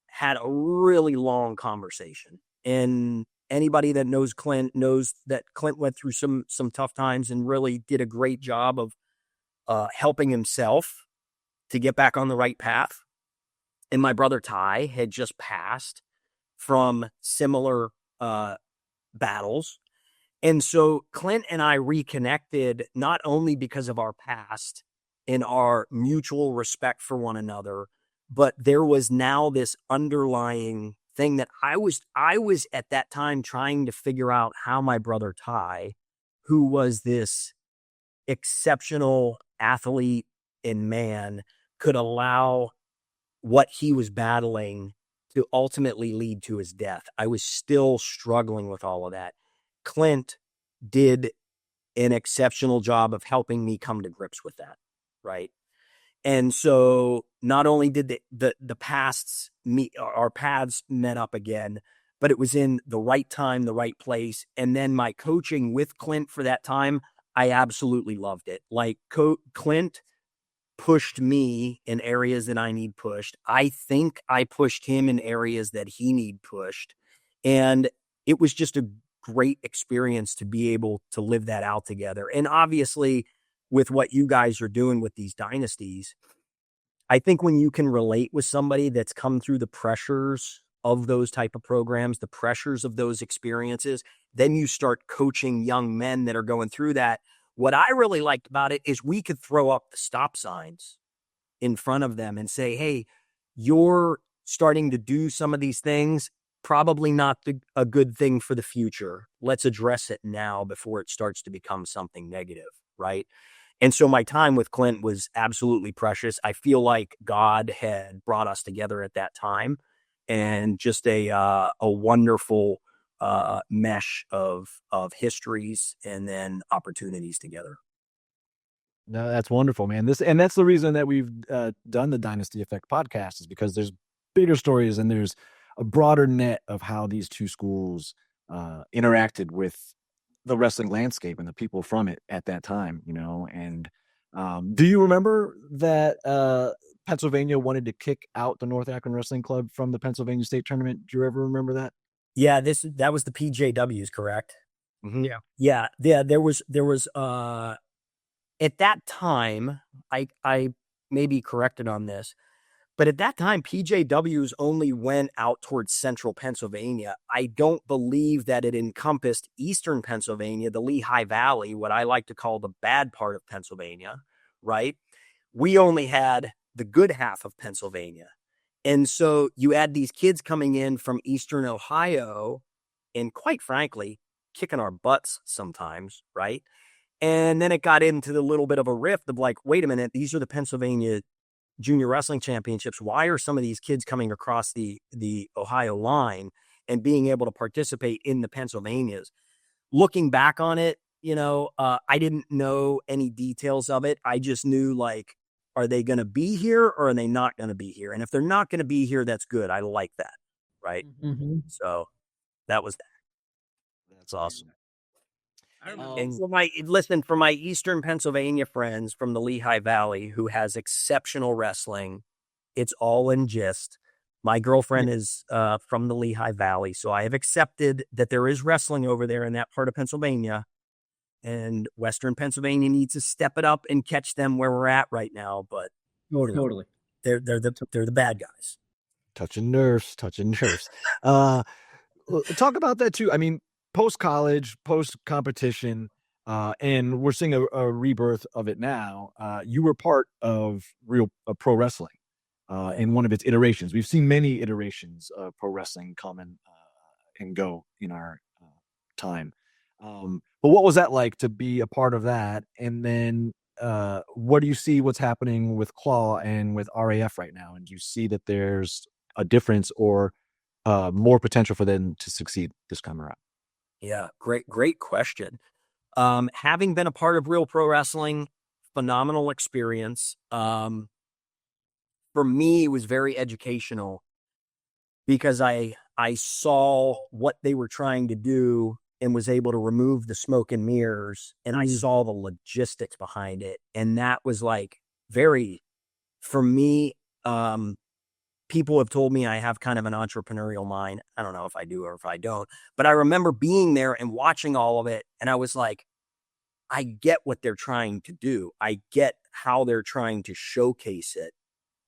had a really long conversation. And anybody that knows Clint knows that Clint went through some tough times and really did a great job of helping himself to get back on the right path. And my brother Ty had just passed from similar battles. And so Clint and I reconnected not only because of our past and our mutual respect for one another, but there was now this underlying thing that I was at that time trying to figure out how my brother Ty, who was this exceptional athlete and man, could allow what he was battling to ultimately lead to his death. I was still struggling with all of that. Clint did an exceptional job of helping me come to grips with that, right? And so not only did the pasts meet, our paths met up again, but it was in the right time, the right place. And then my coaching with Clint for that time, I absolutely loved it. Like Clint pushed me in areas that I need pushed. I think I pushed him in areas that he need pushed. And it was just a great experience to be able to live that out together. And obviously, with what you guys are doing with these dynasties, I think when you can relate with somebody that's come through the pressures of those type of programs, the pressures of those experiences, then you start coaching young men that are going through that. What I really liked about it is we could throw up the stop signs in front of them and say, hey, you're starting to do some of these things, probably not a good thing for the future. Let's address it now before it starts to become something negative, right? And so my time with Clint was absolutely precious. I feel like God had brought us together at that time, and just a wonderful mesh of histories and then opportunities together. No, that's wonderful, man. That's the reason that we've done the Dynasty Effect podcast, is because there's bigger stories and there's a broader net of how these two schools interacted with the wrestling landscape and the people from it at that time, and do you remember that Pennsylvania wanted to kick out the North Akron Wrestling Club from the Pennsylvania State Tournament? Do you ever remember that? Yeah, that was the PJWs, correct? Mm-hmm. Yeah. Yeah. There was at that time, I may be corrected on this, but at that time, PJWs only went out towards central Pennsylvania. I don't believe that it encompassed eastern Pennsylvania, the Lehigh Valley, what I like to call the bad part of Pennsylvania, right? We only had the good half of Pennsylvania. And so you add these kids coming in from eastern Ohio and, quite frankly, kicking our butts sometimes, right? And then it got into the little bit of a rift of like, wait a minute, these are the Pennsylvania Junior Wrestling Championships. Why are some of these kids coming across the Ohio line and being able to participate in the Pennsylvanias? Looking back on it, I didn't know any details of it. I just knew, like, are they going to be here or are they not going to be here? And if they're not going to be here, that's good. I like that. Right. Mm-hmm. So that was that. That's awesome. And for my Eastern Pennsylvania friends from the Lehigh Valley who has exceptional wrestling, it's all in gist. My girlfriend is from the Lehigh Valley, so I have accepted that there is wrestling over there in that part of Pennsylvania, and Western Pennsylvania needs to step it up and catch them where we're at right now. But Totally, they're the bad guys. Touching nerves. Talk about that too. I mean, post-college, post-competition, and we're seeing a rebirth of it now. You were part of real pro wrestling in one of its iterations. We've seen many iterations of pro wrestling come and go in our time. But what was that like to be a part of that? And then what do you see what's happening with Claw and with RAF right now? And do you see that there's a difference or more potential for them to succeed this time around? Yeah, great question. Having been a part of Real Pro Wrestling, phenomenal experience. For me, it was very educational because I saw what they were trying to do and was able to remove the smoke and mirrors, and I saw the logistics behind it. And that was like for me, people have told me I have kind of an entrepreneurial mind. I don't know if I do or if I don't, but I remember being there and watching all of it. And I was like, I get what they're trying to do. I get how they're trying to showcase it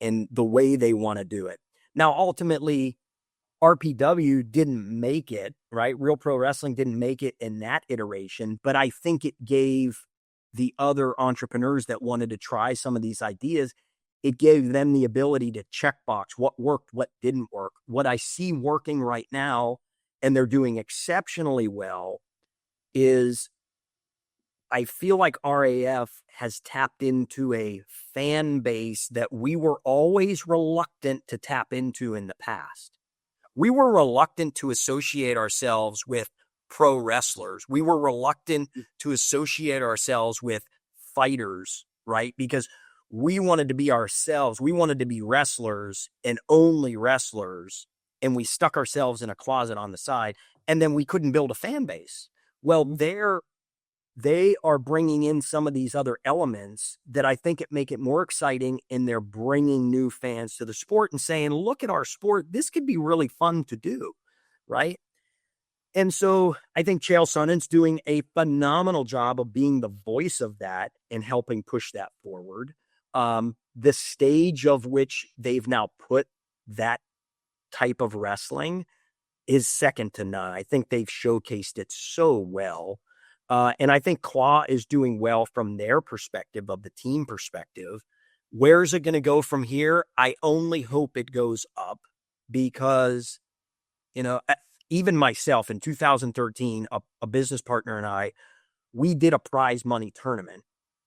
and the way they want to do it. Now, ultimately, RPW didn't make it, right? Real Pro Wrestling didn't make it in that iteration, but I think it gave the other entrepreneurs that wanted to try some of these ideas, it gave them the ability to checkbox what worked, what didn't work. What I see working right now, and they're doing exceptionally well, is I feel like RAF has tapped into a fan base that we were always reluctant to tap into in the past. We were reluctant to associate ourselves with pro wrestlers. We were reluctant to associate ourselves with fighters, right? Because we wanted to be ourselves. We wanted to be wrestlers and only wrestlers. And we stuck ourselves in a closet on the side. And then we couldn't build a fan base. Well, they are bringing in some of these other elements that I think make it more exciting. And they're bringing new fans to the sport and saying, look at our sport. This could be really fun to do. Right. And so I think Chael Sonnen's doing a phenomenal job of being the voice of that and helping push that forward. The stage of which they've now put that type of wrestling is second to none. I think they've showcased it so well. And I think Claw is doing well from their perspective, of the team perspective. Where's it going to go from here? I only hope it goes up because, even myself in 2013, a business partner and I, we did a prize money tournament,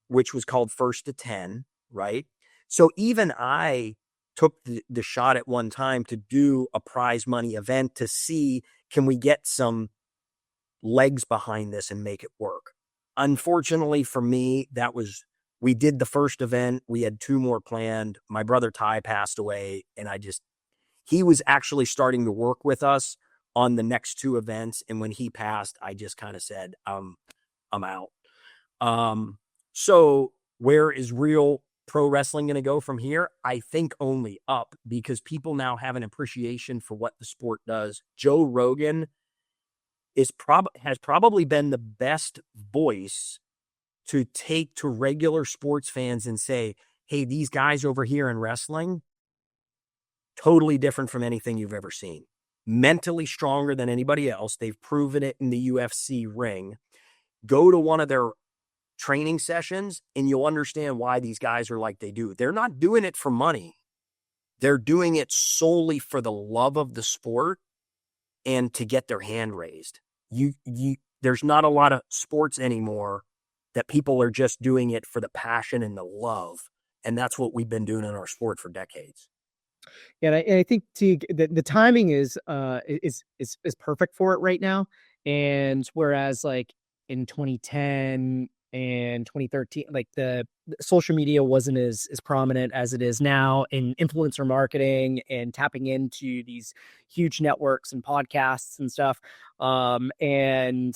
which was called First to 10, right? So even I took the shot at one time to do a prize money event to see, can we get some legs behind this and make it work? Unfortunately for me, we did the first event. We had two more planned. My brother Ty passed away, and he was actually starting to work with us on the next two events. And when he passed, I just kind of said, I'm out. So where is Real Pro Wrestling going to go from here? I think only up, because people now have an appreciation for what the sport does. Joe Rogan has probably been the best voice to take to regular sports fans and say, hey, these guys over here in wrestling, totally different from anything you've ever seen. Mentally stronger than anybody else. They've proven it in the UFC ring. Go to one of their training sessions and you'll understand why these guys are like they do. They're not doing it for money. They're doing it solely for the love of the sport and to get their hand raised. There's not a lot of sports anymore that people are just doing it for the passion and the love. And that's what we've been doing in our sport for decades. Yeah, and I think Teague, the timing is perfect for it right now. And whereas like in 2010 and 2013, like the social media wasn't as prominent as it is now in influencer marketing and tapping into these huge networks and podcasts and stuff. And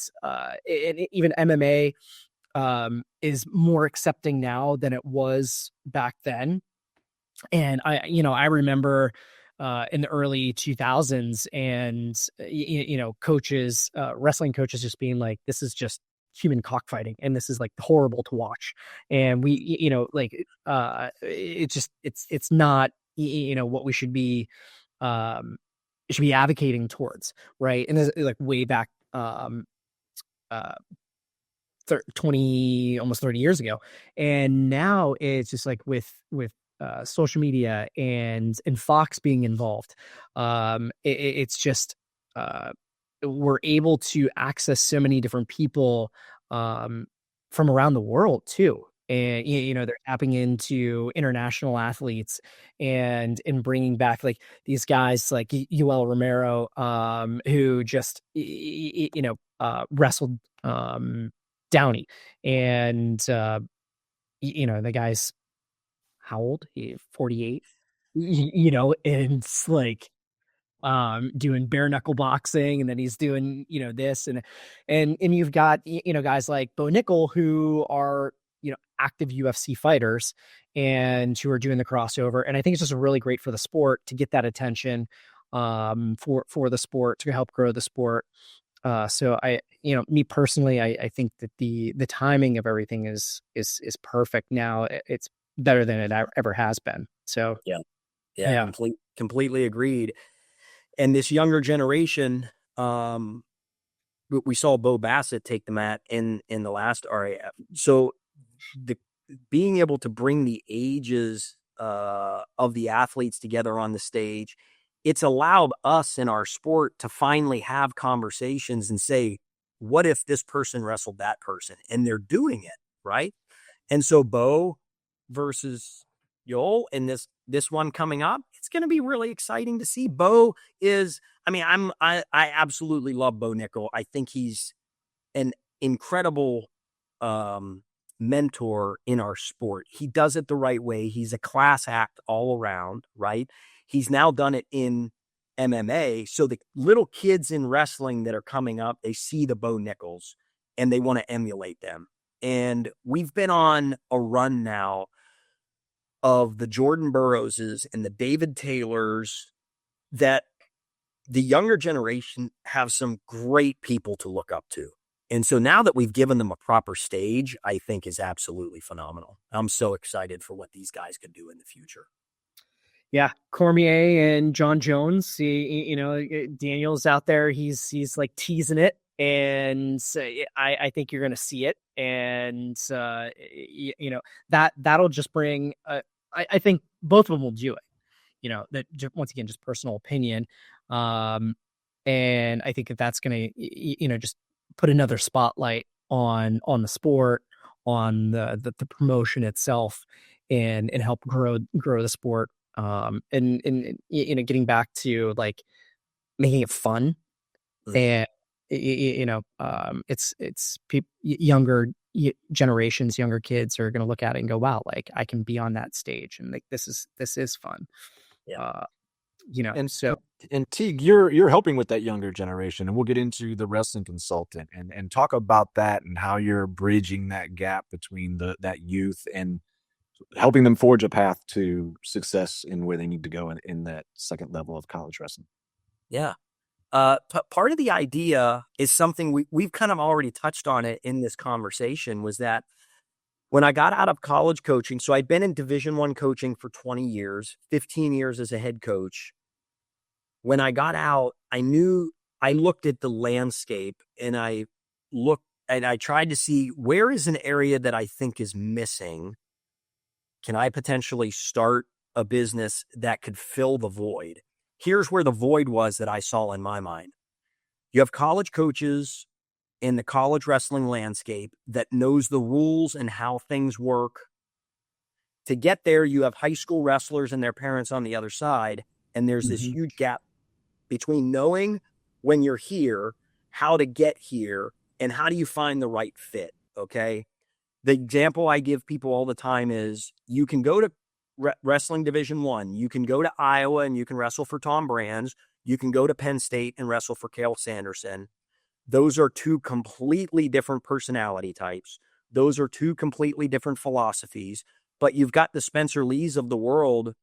even MMA is more accepting now than it was back then. And I remember in the early 2000s and, coaches, wrestling coaches just being like, this is just human cockfighting. And this is like horrible to watch. And we, it's not, what we should be advocating towards. Right. And this, like way back, 20, almost 30 years ago. And now it's just like with social media and Fox being involved. It's just, we're able to access so many different people from around the world too. And, they're tapping into international athletes and bringing back like these guys like Yoel Romero, who just, wrestled Downey. And, the guy's, how old? 48, and it's like, doing bare knuckle boxing, and then he's doing, this and you've got, guys like Bo Nickel who are, active UFC fighters and who are doing the crossover. And I think it's just really great for the sport to get that attention, for the sport, to help grow the sport. So me personally, I think that the timing of everything is perfect now. It's better than it ever has been. So yeah. Completely agreed. And this younger generation, we saw Bo Bassett take the mat in the last RAF. So being able to bring the ages of the athletes together on the stage, it's allowed us in our sport to finally have conversations and say, what if this person wrestled that person? And they're doing it, right? And so Bo versus Yoel and this one coming up, it's going to be really exciting to see. Bo is, I absolutely love Bo Nickel. I think he's an incredible mentor in our sport. He does it the right way. He's a class act all around, right? He's now done it in MMA. So the little kids in wrestling that are coming up, they see the Bo Nickels and they want to emulate them. And we've been on a run now of the Jordan Burroughses and the David Taylors that the younger generation have some great people to look up to. And so now that we've given them a proper stage, I think is absolutely phenomenal. I'm so excited for what these guys could do in the future. Yeah, Cormier and John Jones. Daniel's out there. He's like teasing it, and I think you're going to see it. And that'll just bring. I think both of them will do it. That once again, just personal opinion. And I think that's going to just put another spotlight on the sport, on the promotion itself, and help grow the sport. And getting back to like making it fun, and it's younger generations, younger kids are going to look at it and go, wow, like I can be on that stage, and like this is fun. And Teague, you're helping with that younger generation, and we'll get into the wrestling consultant and talk about that and how you're bridging that gap between that youth and helping them forge a path to success in where they need to go in that second level of college wrestling. Yeah. part of the idea is something we've kind of already touched on it in this conversation, was that when I got out of college coaching, so I'd been in Division I coaching for 20 years, 15 years as a head coach. When I got out, I looked at the landscape and I tried to see where is an area that I think is missing. Can I potentially start a business that could fill the void? Here's where the void was that I saw in my mind. You have college coaches in the college wrestling landscape that knows the rules and how things work. To get there, you have high school wrestlers and their parents on the other side, and there's this huge gap between knowing when you're here, how to get here, and how do you find the right fit, okay? The example I give people all the time is you can go to Wrestling Division I. You can go to Iowa and you can wrestle for Tom Brands. You can go to Penn State and wrestle for Cale Sanderson. Those are two completely different personality types. Those are two completely different philosophies. But you've got the Spencer Lees of the world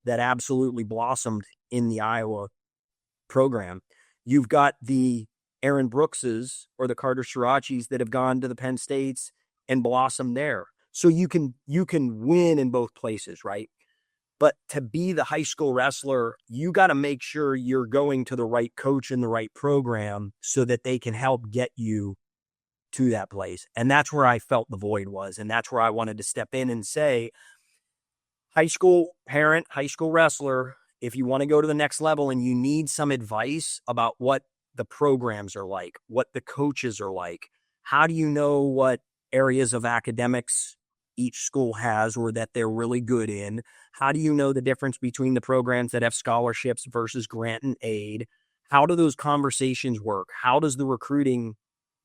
that absolutely blossomed in the Iowa program. You've got the Aaron Brookses or the Carter Sirachis that have gone to the Penn States and blossomed there. So you can win in both places, right? But to be the high school wrestler, you got to make sure you're going to the right coach and the right program so that they can help get you to that place. And that's where I felt the void was. And that's where I wanted to step in and say, high school parent, high school wrestler, if you want to go to the next level and you need some advice about what the programs are like, what the coaches are like, how do you know what areas of academics each school has or that they're really good in? How do you know the difference between the programs that have scholarships versus grant and aid? How do those conversations work? How does the recruiting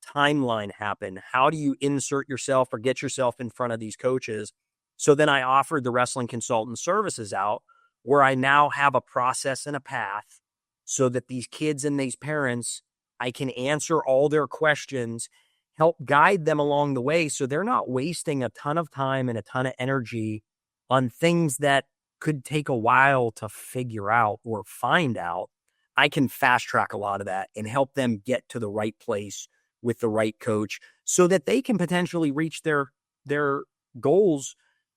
timeline happen? How do you insert yourself or get yourself in front of these coaches? So then I offered the wrestling consultant services out, where I now have a process and a path so that these kids and these parents, I can answer all their questions, help guide them along the way so they're not wasting a ton of time and a ton of energy on things that could take a while to figure out or find out. I can fast track a lot of that and help them get to the right place with the right coach so that they can potentially reach their goals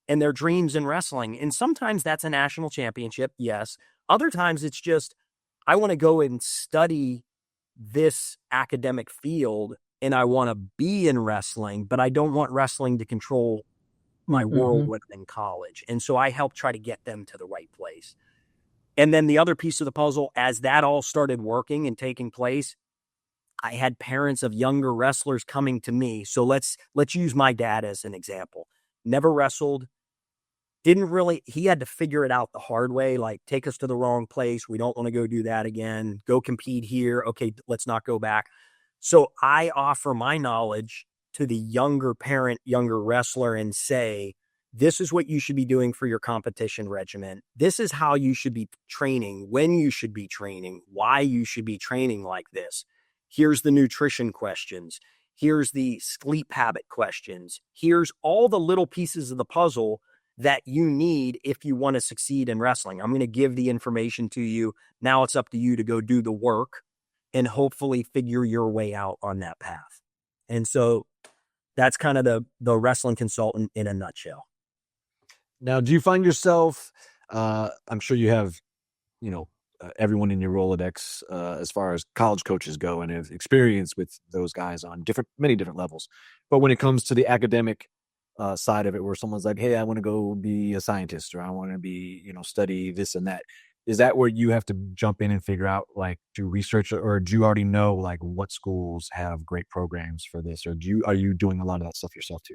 and their dreams in wrestling. And sometimes that's a national championship, yes. Other times it's just, I want to go and study this academic field and I want to be in wrestling, but I don't want wrestling to control my world within college. And so I help try to get them to the right place. And then the other piece of the puzzle, as that all started working and taking place, I had parents of younger wrestlers coming to me. So let's use my dad as an example. Never wrestled. He had to figure it out the hard way, like take us to the wrong place. We don't want to go do that again. Go compete here. Okay, let's not go back. So I offer my knowledge to the younger parent, younger wrestler and say, this is what you should be doing for your competition regimen. This is how you should be training, when you should be training, why you should be training like this. Here's the nutrition questions. Here's the sleep habit questions. Here's all the little pieces of the puzzle that you need if you want to succeed in wrestling. I'm going to give the information to you. Now it's up to you to go do the work and hopefully figure your way out on that path. And so that's kind of the wrestling consultant in a nutshell. Now, do you find yourself, I'm sure you have, everyone in your Rolodex as far as college coaches go and have experience with those guys on many different levels. But when it comes to the academic side of it, where someone's like, hey, I want to go be a scientist, or I want to be, study this and that. Is that where you have to jump in and figure out, like, do research, or do you already know, like, what schools have great programs for this? Or are you doing a lot of that stuff yourself too?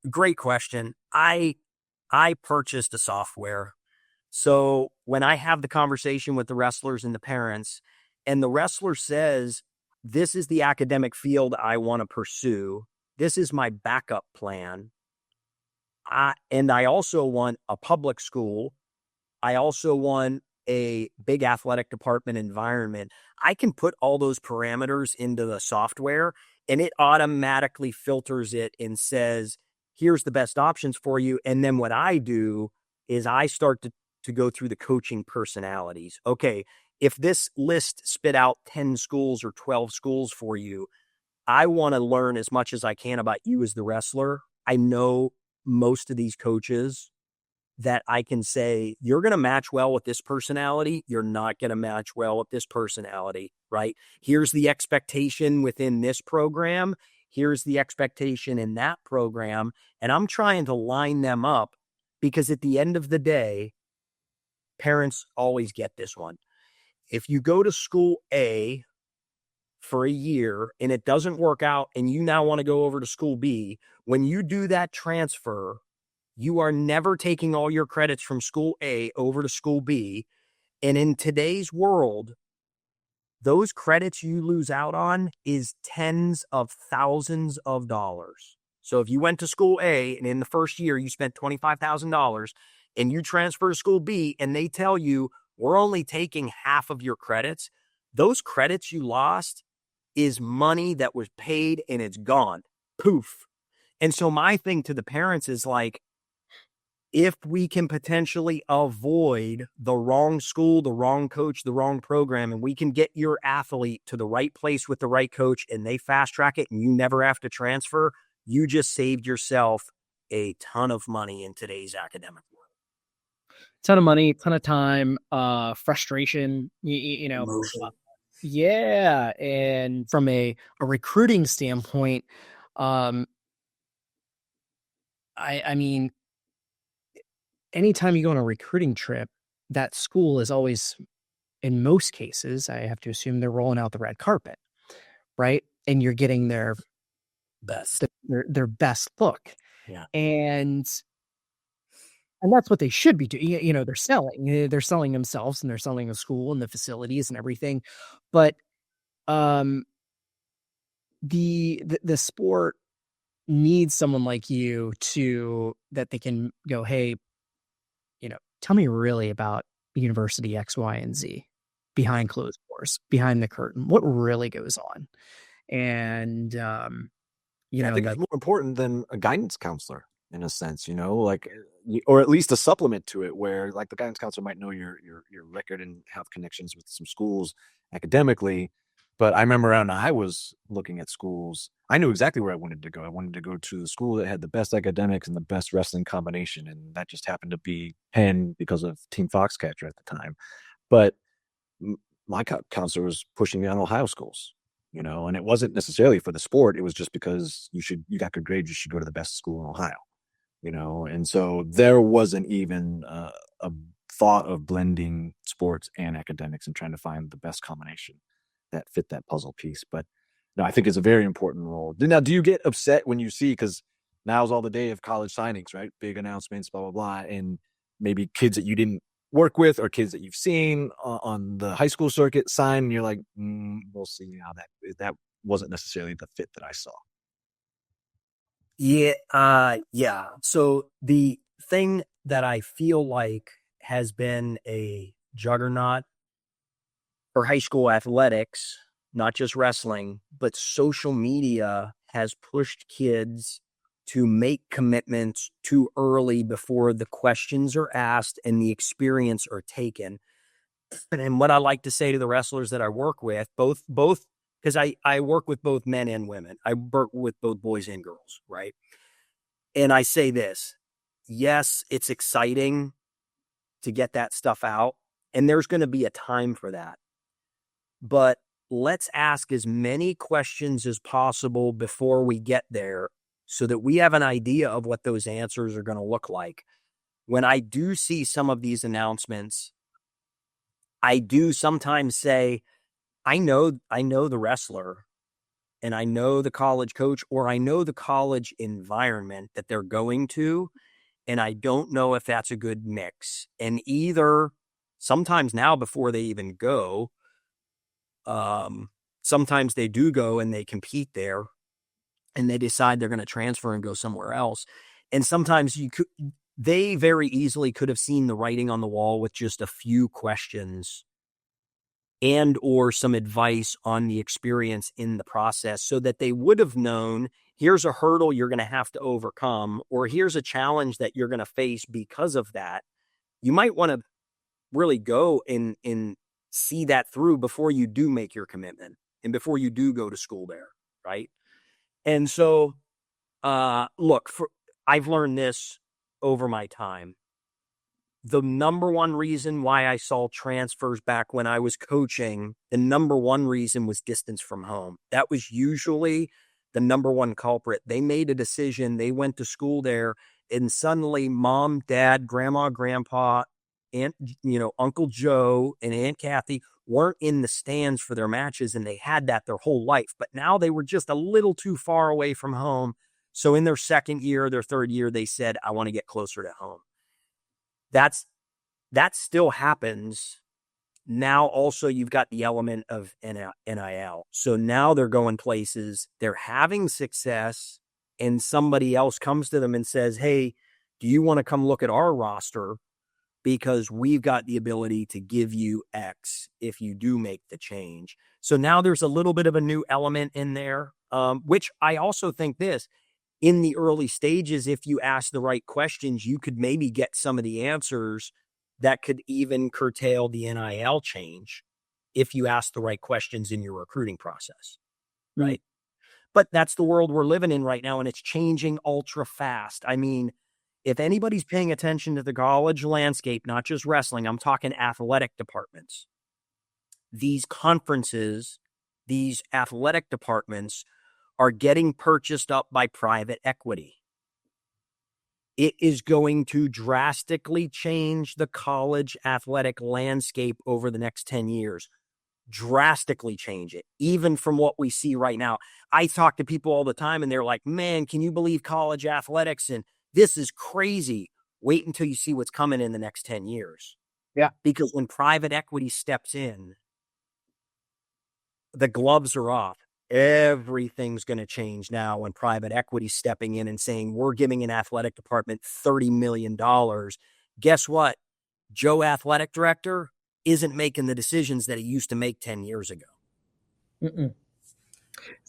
Great question. I purchased a software. So when I have the conversation with the wrestlers and the parents, and the wrestler says, this is the academic field I want to pursue, this is my backup plan, and I also want a public school, I also want a big athletic department environment, I can put all those parameters into the software and it automatically filters it and says, here's the best options for you. And then what I do is I start to go through the coaching personalities. Okay, if this list spit out 10 schools or 12 schools for you, I want to learn as much as I can about you as the wrestler. I know most of these coaches that I can say, you're going to match well with this personality. You're not going to match well with this personality, right? Here's the expectation within this program. Here's the expectation in that program. And I'm trying to line them up because at the end of the day, parents always get this one. If you go to school A for a year and it doesn't work out and you now want to go over to school B, when you do that transfer, you are never taking all your credits from school A over to school B. And in today's world, those credits you lose out on is tens of thousands of dollars. So if you went to school A and in the first year you spent $25,000 and you transfer to school B and they tell you, we're only taking half of your credits, those credits you lost is money that was paid and it's gone. Poof. And so my thing to the parents is like, if we can potentially avoid the wrong school, the wrong coach, the wrong program, and we can get your athlete to the right place with the right coach and they fast track it and you never have to transfer, you just saved yourself a ton of money in today's academic world. Ton of money, ton of time, frustration, yeah. And from a recruiting standpoint, I mean, anytime you go on a recruiting trip, that school is always, in most cases, I have to assume they're rolling out the red carpet, right? And you're getting their best, their best look. Yeah. And that's what they should be doing. They're selling themselves and they're selling the school and the facilities and everything. But the sport needs someone like you that they can go, hey, tell me really about University X, Y, and Z behind closed doors, behind the curtain. What really goes on? And I think it's more important than a guidance counselor in a sense, or at least a supplement to it, where like the guidance counselor might know your record and have connections with some schools academically. But I remember when I was looking at schools, I knew exactly where I wanted to go. I wanted to go to the school that had the best academics and the best wrestling combination. And that just happened to be Penn because of Team Foxcatcher at the time. But my counselor was pushing me on Ohio schools, and it wasn't necessarily for the sport. It was just because you got good grades, you should go to the best school in Ohio, And so there wasn't even a thought of blending sports and academics and trying to find the best combination that fit that puzzle piece. But no, I think it's a very important role. Now, do you get upset when you see, because now's all the day of college signings, right? Big announcements, blah, blah, blah. And maybe kids that you didn't work with or kids that you've seen on the high school circuit sign, and you're like, we'll see how that wasn't necessarily the fit that I saw. Yeah. So the thing that I feel like has been a juggernaut for high school athletics, not just wrestling, but social media has pushed kids to make commitments too early before the questions are asked and the experience are taken. And what I like to say to the wrestlers that I work with, both because I work with both men and women. I work with both boys and girls, right? And I say this, yes, it's exciting to get that stuff out, and there's going to be a time for that. But let's ask as many questions as possible before we get there so that we have an idea of what those answers are going to look like. When I do see some of these announcements, I do sometimes say, I know the wrestler and I know the college coach, or I know the college environment that they're going to, and I don't know if that's a good mix. And either sometimes now before they even go, sometimes they do go and they compete there and they decide they're going to transfer and go somewhere else. And sometimes they very easily could have seen the writing on the wall with just a few questions and or some advice on the experience in the process, so that they would have known, here's a hurdle you're going to have to overcome, or here's a challenge that you're going to face because of that. You might want to really go and see that through before you do make your commitment and before you do go to school there, right? And so, look, I've learned this over my time. The number one reason why I saw transfers back when I was coaching, the number one reason was distance from home. That was usually the number one culprit. They made a decision. They went to school there, and suddenly mom, dad, grandma, grandpa, Aunt, Uncle Joe and Aunt Kathy weren't in the stands for their matches, and they had that their whole life. But now they were just a little too far away from home. So in their second year, their third year, they said, I want to get closer to home. That still happens. Now also you've got the element of NIL. So now they're going places, they're having success, and somebody else comes to them and says, hey, do you want to come look at our roster? Because we've got the ability to give you X if you do make the change. So now there's a little bit of a new element in there, which I also think in the early stages, if you ask the right questions, you could maybe get some of the answers that could even curtail the NIL change if you ask the right questions in your recruiting process, right? But that's the world we're living in right now, and it's changing ultra fast. I mean, if anybody's paying attention to the college landscape, not just wrestling, I'm talking athletic departments. These conferences, these athletic departments are getting purchased up by private equity. It is going to drastically change the college athletic landscape over the next 10 years. Drastically change it, even from what we see right now. I talk to people all the time, and they're like, man, can you believe college athletics? And this is crazy. Wait until you see what's coming in the next 10 years. Yeah. Because when private equity steps in, the gloves are off. Everything's going to change now when private equity stepping in and saying, we're giving an athletic department $30 million. Guess what? Joe, athletic director, isn't making the decisions that he used to make 10 years ago. The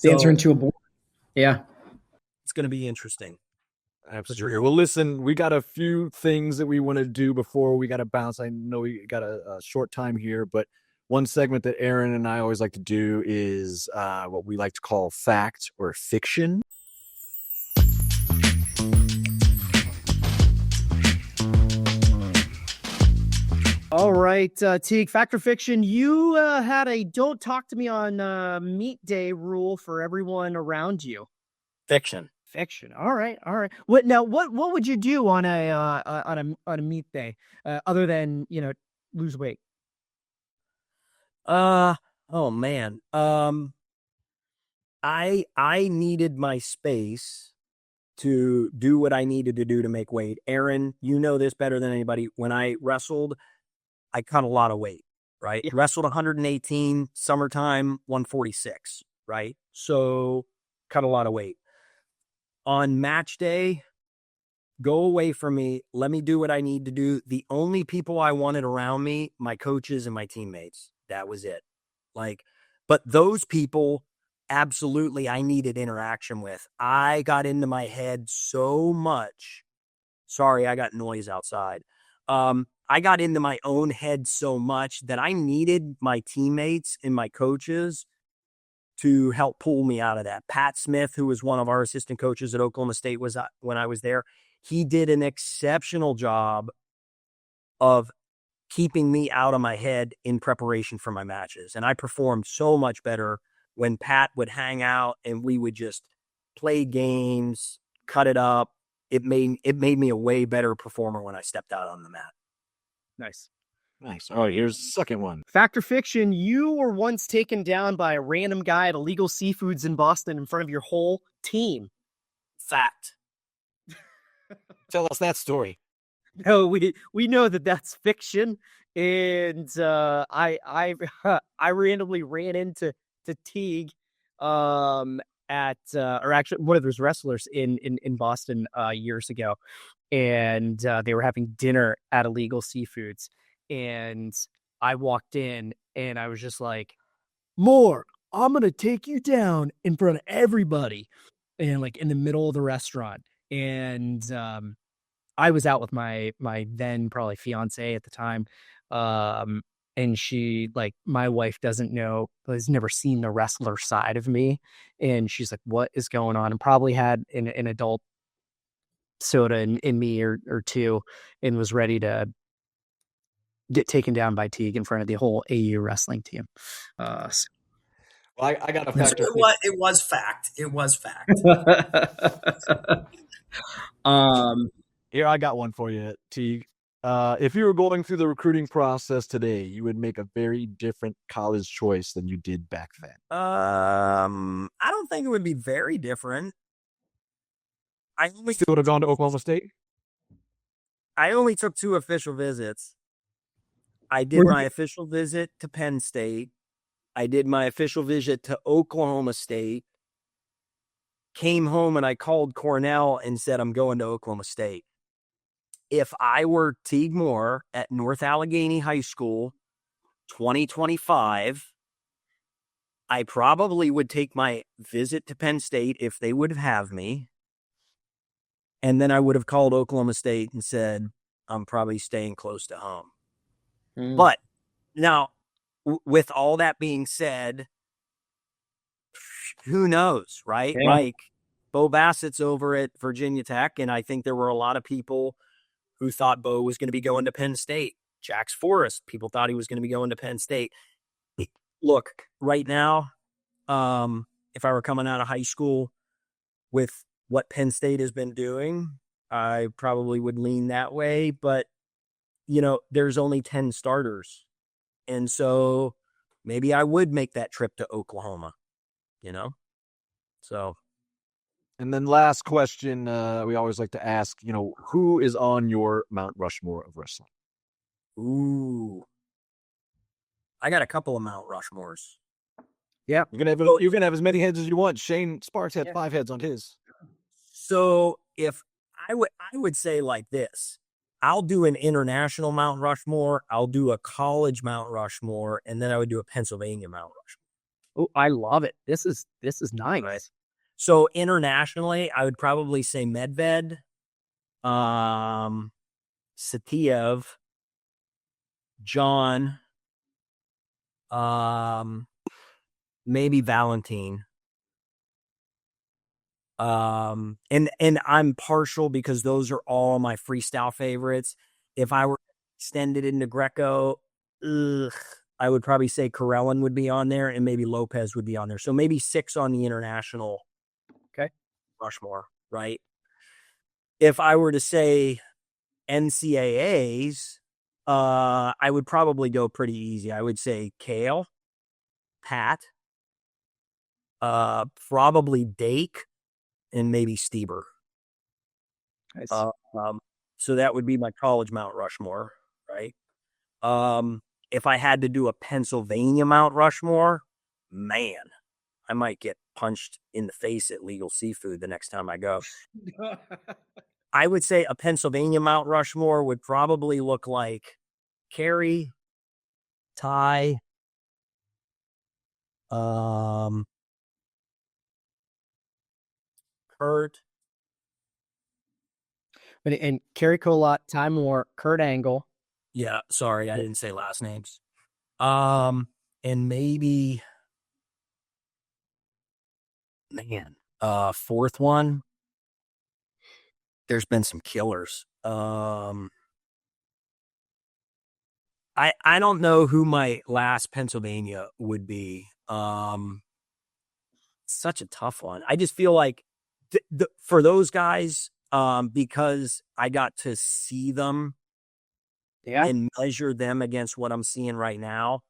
answer into a board. Yeah. It's going to be interesting. Absolutely. Well, listen, we got a few things that we want to do before we got to bounce. I know we got a short time here, but one segment that Aaron and I always like to do is what we like to call fact or fiction. All right, Teague, fact or fiction, you had a don't talk to me on meet day rule for everyone around you. Fiction. All right. What would you do on a meet day other than, lose weight? Oh man. I needed my space to do what I needed to do to make weight. Aaron, you know this better than anybody. When I wrestled, I cut a lot of weight, right? Yeah. Wrestled 118, summertime 146, right? So cut a lot of weight. On match day, go away from me. Let me do what I need to do. The only people I wanted around me, my coaches and my teammates. That was it. But those people, absolutely, I needed interaction with. I got into my head so much. Sorry, I got noise outside. I got into my own head so much that I needed my teammates and my coaches to help pull me out of that. Pat Smith, who was one of our assistant coaches at Oklahoma State, was when I was there. He did an exceptional job of keeping me out of my head in preparation for my matches. And I performed so much better when Pat would hang out and we would just play games, cut it up. It made me a way better performer when I stepped out on the mat. Nice. All right, here's the second one. Fact or fiction, you were once taken down by a random guy at Illegal Seafoods in Boston in front of your whole team. Fact. Tell us that story. No, we know that that's fiction, and I randomly ran into Teague at or actually one of those wrestlers in Boston years ago, and they were having dinner at Illegal Seafoods, and I walked in and I was just like, Moore, I'm gonna take you down in front of everybody, and in the middle of the restaurant, and I was out with my then probably fiance at the time. and she, like, my wife doesn't know, has never seen the wrestler side of me, and she's like, what is going on? And probably had an adult soda in me or two, and was ready to get taken down by Teague in front of the whole AU wrestling team. Well, I got a So factor. it was fact. It was fact. Here, I got one for you, Teague. If you were going through the recruiting process today, you would make a very different college choice than you did back then. I don't think it would be very different. I only Still would have gone to Oklahoma State? I only took 2 official visits. I did my official visit to Penn State. I did my official visit to Oklahoma State. Came home and I called Cornell and said, I'm going to Oklahoma State. If I were Teague Moore at North Allegheny High School, 2025, I probably would take my visit to Penn State if they would have me. And then I would have called Oklahoma State and said, I'm probably staying close to home. But now, with all that being said, who knows, right? Yeah. Like, Bo Bassett's over at Virginia Tech, and I think there were a lot of people who thought Bo was going to be going to Penn State. Jax Forrest, people thought he was going to be going to Penn State. Look, right now, if I were coming out of high school with what Penn State has been doing, I probably would lean that way. But, you know, there's only 10 starters. And so maybe I would make that trip to Oklahoma, you know? So. And then last question, we always like to ask, who is on your Mount Rushmore of wrestling? Ooh. I got a couple of Mount Rushmores. Yeah. You can have as many heads as you want. Shane Sparks had 5 heads on his. So if I would say like this, I'll do an international Mount Rushmore, I'll do a college Mount Rushmore, and then I would do a Pennsylvania Mount Rushmore. Oh, I love it. This is nice. Right. So internationally, I would probably say Medved, Satiev, John, maybe Valentine. And I'm partial because those are all my freestyle favorites. If I were extended into Greco, I would probably say Karelin would be on there and maybe Lopez would be on there. So maybe 6 on the international. Okay. Rushmore, right? If I were to say NCAAs, I would probably go pretty easy. I would say Kale, Pat, probably Dake, and maybe Stieber. Nice. So that would be my college Mount Rushmore, right? If I had to do a Pennsylvania Mount Rushmore, man, I might get punched in the face at Legal Seafood the next time I go. I would say a Pennsylvania Mount Rushmore would probably look like Carey, Ty, Kurt. And Kerry Colott, Ty Moore, Kurt Angle. Yeah, sorry, I didn't say last names. And maybe, man, 4th one. There's been some killers. I don't know who my last Pennsylvania would be. Such a tough one. I just feel like for those guys, because I got to see them and measure them against what I'm seeing right now,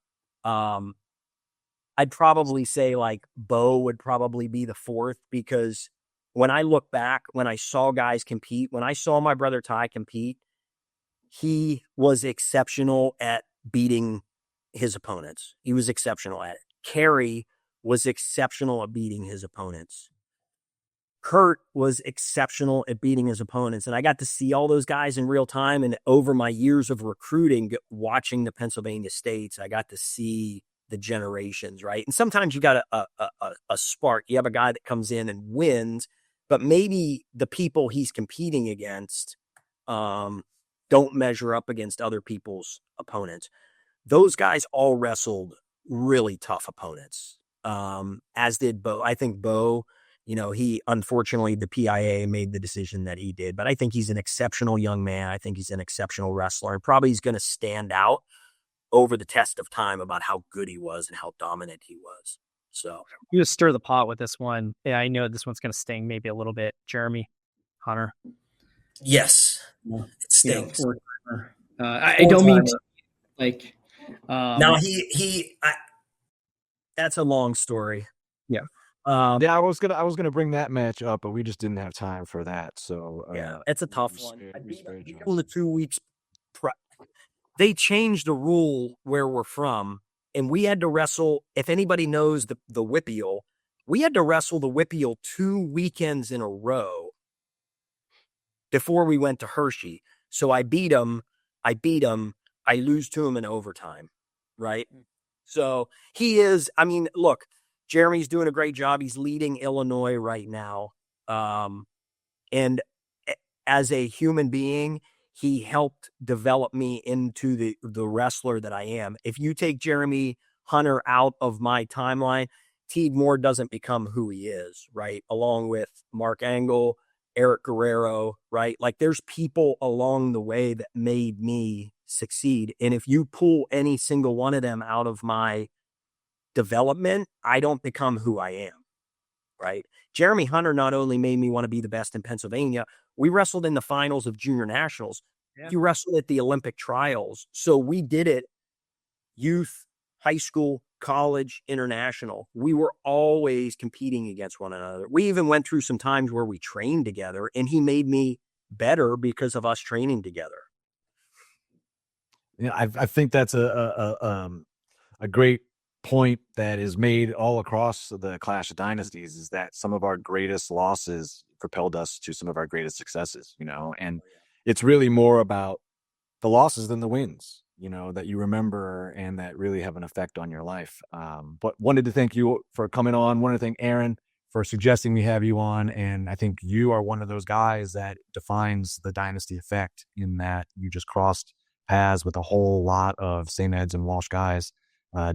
I'd probably say like Bo would probably be the 4th, because when I look back, when I saw guys compete, when I saw my brother Ty compete, he was exceptional at beating his opponents. He was exceptional at it. Kerry was exceptional at beating his opponents. Kurt was exceptional at beating his opponents. And I got to see all those guys in real time. And over my years of recruiting, watching the Pennsylvania States, I got to see the generations, right? And sometimes you got a spark. You have a guy that comes in and wins, but maybe the people he's competing against don't measure up against other people's opponents. those guys all wrestled really tough opponents, as did Bo. I think Bo, he unfortunately, the PIA made the decision that he did, but I think he's an exceptional young man. I think he's an exceptional wrestler, and probably he's going to stand out over the test of time about how good he was and how dominant he was. So you just stir the pot with this one. Yeah, I know this one's going to sting maybe a little bit. Jeremy, Hunter. Yes, it stings. I don't mean to, like. Now that's a long story. Yeah. Yeah, I was gonna bring that match up, but we just didn't have time for that. So yeah, it's a tough one. In the 2 weeks, they changed the rule where we're from, and we had to wrestle. If anybody knows the Whippeal, we had to wrestle the Whippeal 2 weekends in a row before we went to Hershey. So I beat him. I lose to him in overtime, right? So he is. I mean, look, Jeremy's doing a great job. He's leading Illinois right now, and as a human being, he helped develop me into the wrestler that I am. If you take Jeremy Hunter out of my timeline, Teague Moore doesn't become who he is, right? Along with Mark Angle, Eric Guerrero, right? Like there's people along the way that made me succeed. And if you pull any single one of them out of my development, I don't become who I am, right? Jeremy Hunter not only made me want to be the best in Pennsylvania, we wrestled in the finals of junior nationals. Yeah. You wrestled at the Olympic trials. So we did it youth, high school, college, international. We were always competing against one another. We even went through some times where we trained together, and he made me better because of us training together. Yeah, I think that's a great point that is made all across the Clash of Dynasties, is that some of our greatest losses propelled us to some of our greatest successes, and it's really more about the losses than the wins, that you remember and that really have an effect on your life. But wanted to thank you for coming on. Wanted to thank Aaron for suggesting we have you on. And I think you are one of those guys that defines the Dynasty Effect, in that you just crossed paths with a whole lot of St. Ed's and Walsh guys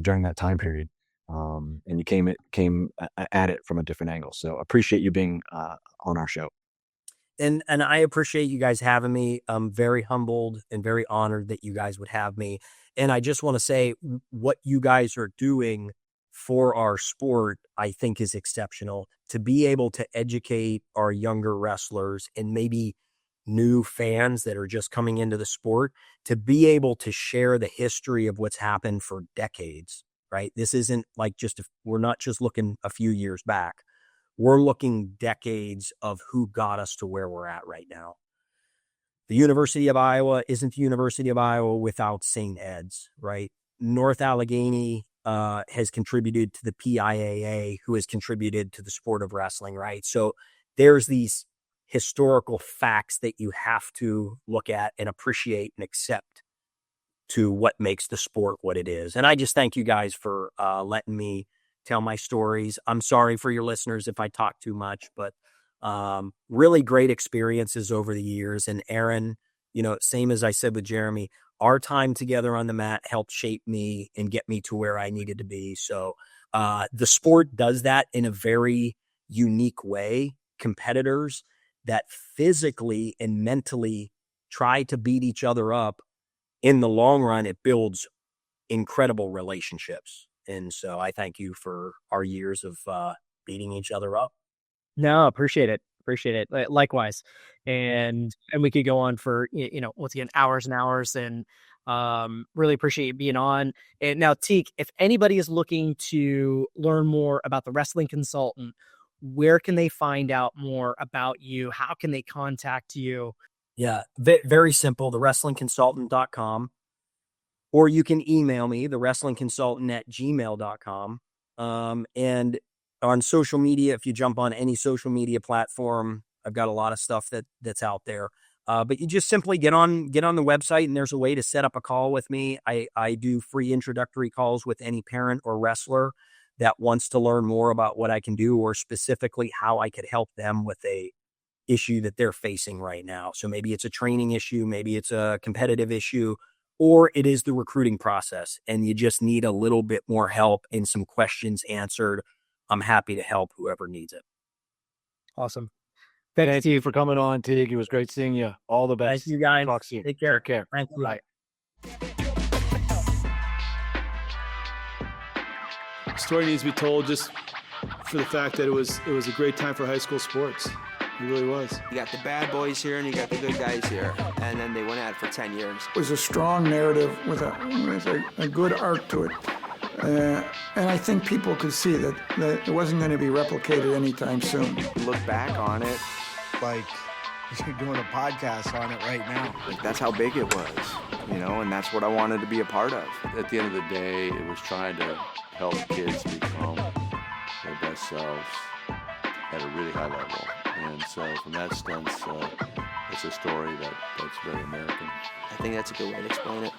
during that time period. And you came at it from a different angle. So appreciate you being on our show. And I appreciate you guys having me. I'm very humbled and very honored that you guys would have me. And I just want to say what you guys are doing for our sport, I think, is exceptional. To be able to educate our younger wrestlers and maybe new fans that are just coming into the sport, to be able to share the history of what's happened for decades, right? This isn't like we're not just looking a few years back. We're looking decades of who got us to where we're at right now. The University of Iowa isn't the University of Iowa without St. Ed's, right? North Allegheny has contributed to the PIAA, who has contributed to the sport of wrestling, right? So there's these historical facts that you have to look at and appreciate and accept to what makes the sport what it is. And I just thank you guys for letting me tell my stories. I'm sorry for your listeners if I talk too much, but really great experiences over the years. And Aaron, same as I said with Jeremy, our time together on the mat helped shape me and get me to where I needed to be. So the sport does that in a very unique way. Competitors that physically and mentally try to beat each other up, in the long run, it builds incredible relationships. And so I thank you for our years of beating each other up. No, appreciate it. Likewise. And we could go on for, once again, hours and hours, and really appreciate you being on. And now, Teague, if anybody is looking to learn more about the Wrestling Consultant, where can they find out more about you? How can they contact you? Yeah, very simple. TheWrestlingConsultant.com. Or you can email me, TheWrestlingConsultant@gmail.com. And on social media, if you jump on any social media platform, I've got a lot of stuff that's out there. But you just simply get on the website, and there's a way to set up a call with me. I do free introductory calls with any parent or wrestler that wants to learn more about what I can do, or specifically how I could help them with a issue that they're facing right now. So maybe it's a training issue, maybe it's a competitive issue, or it is the recruiting process and you just need a little bit more help and some questions answered. I'm happy to help whoever needs it. Awesome. Thank you for coming on, Teague. It was great seeing you. All the best. Thank you, guys. Talk soon. Take care. Take care. Thank you. Bye. The story needs to be told just for the fact that it was a great time for high school sports. It really was. You got the bad boys here and you got the good guys here. And then they went at it for 10 years. It was a strong narrative with a good arc to it. And I think people could see that it wasn't going to be replicated anytime soon. Look back on it. Like, you're doing a podcast on it right now. Like, that's how big it was, you know, and that's what I wanted to be a part of. At the end of the day, it was trying to help kids become their best selves at a really high level. And so from that sense, it's a story that's very American. I think that's a good way to explain it.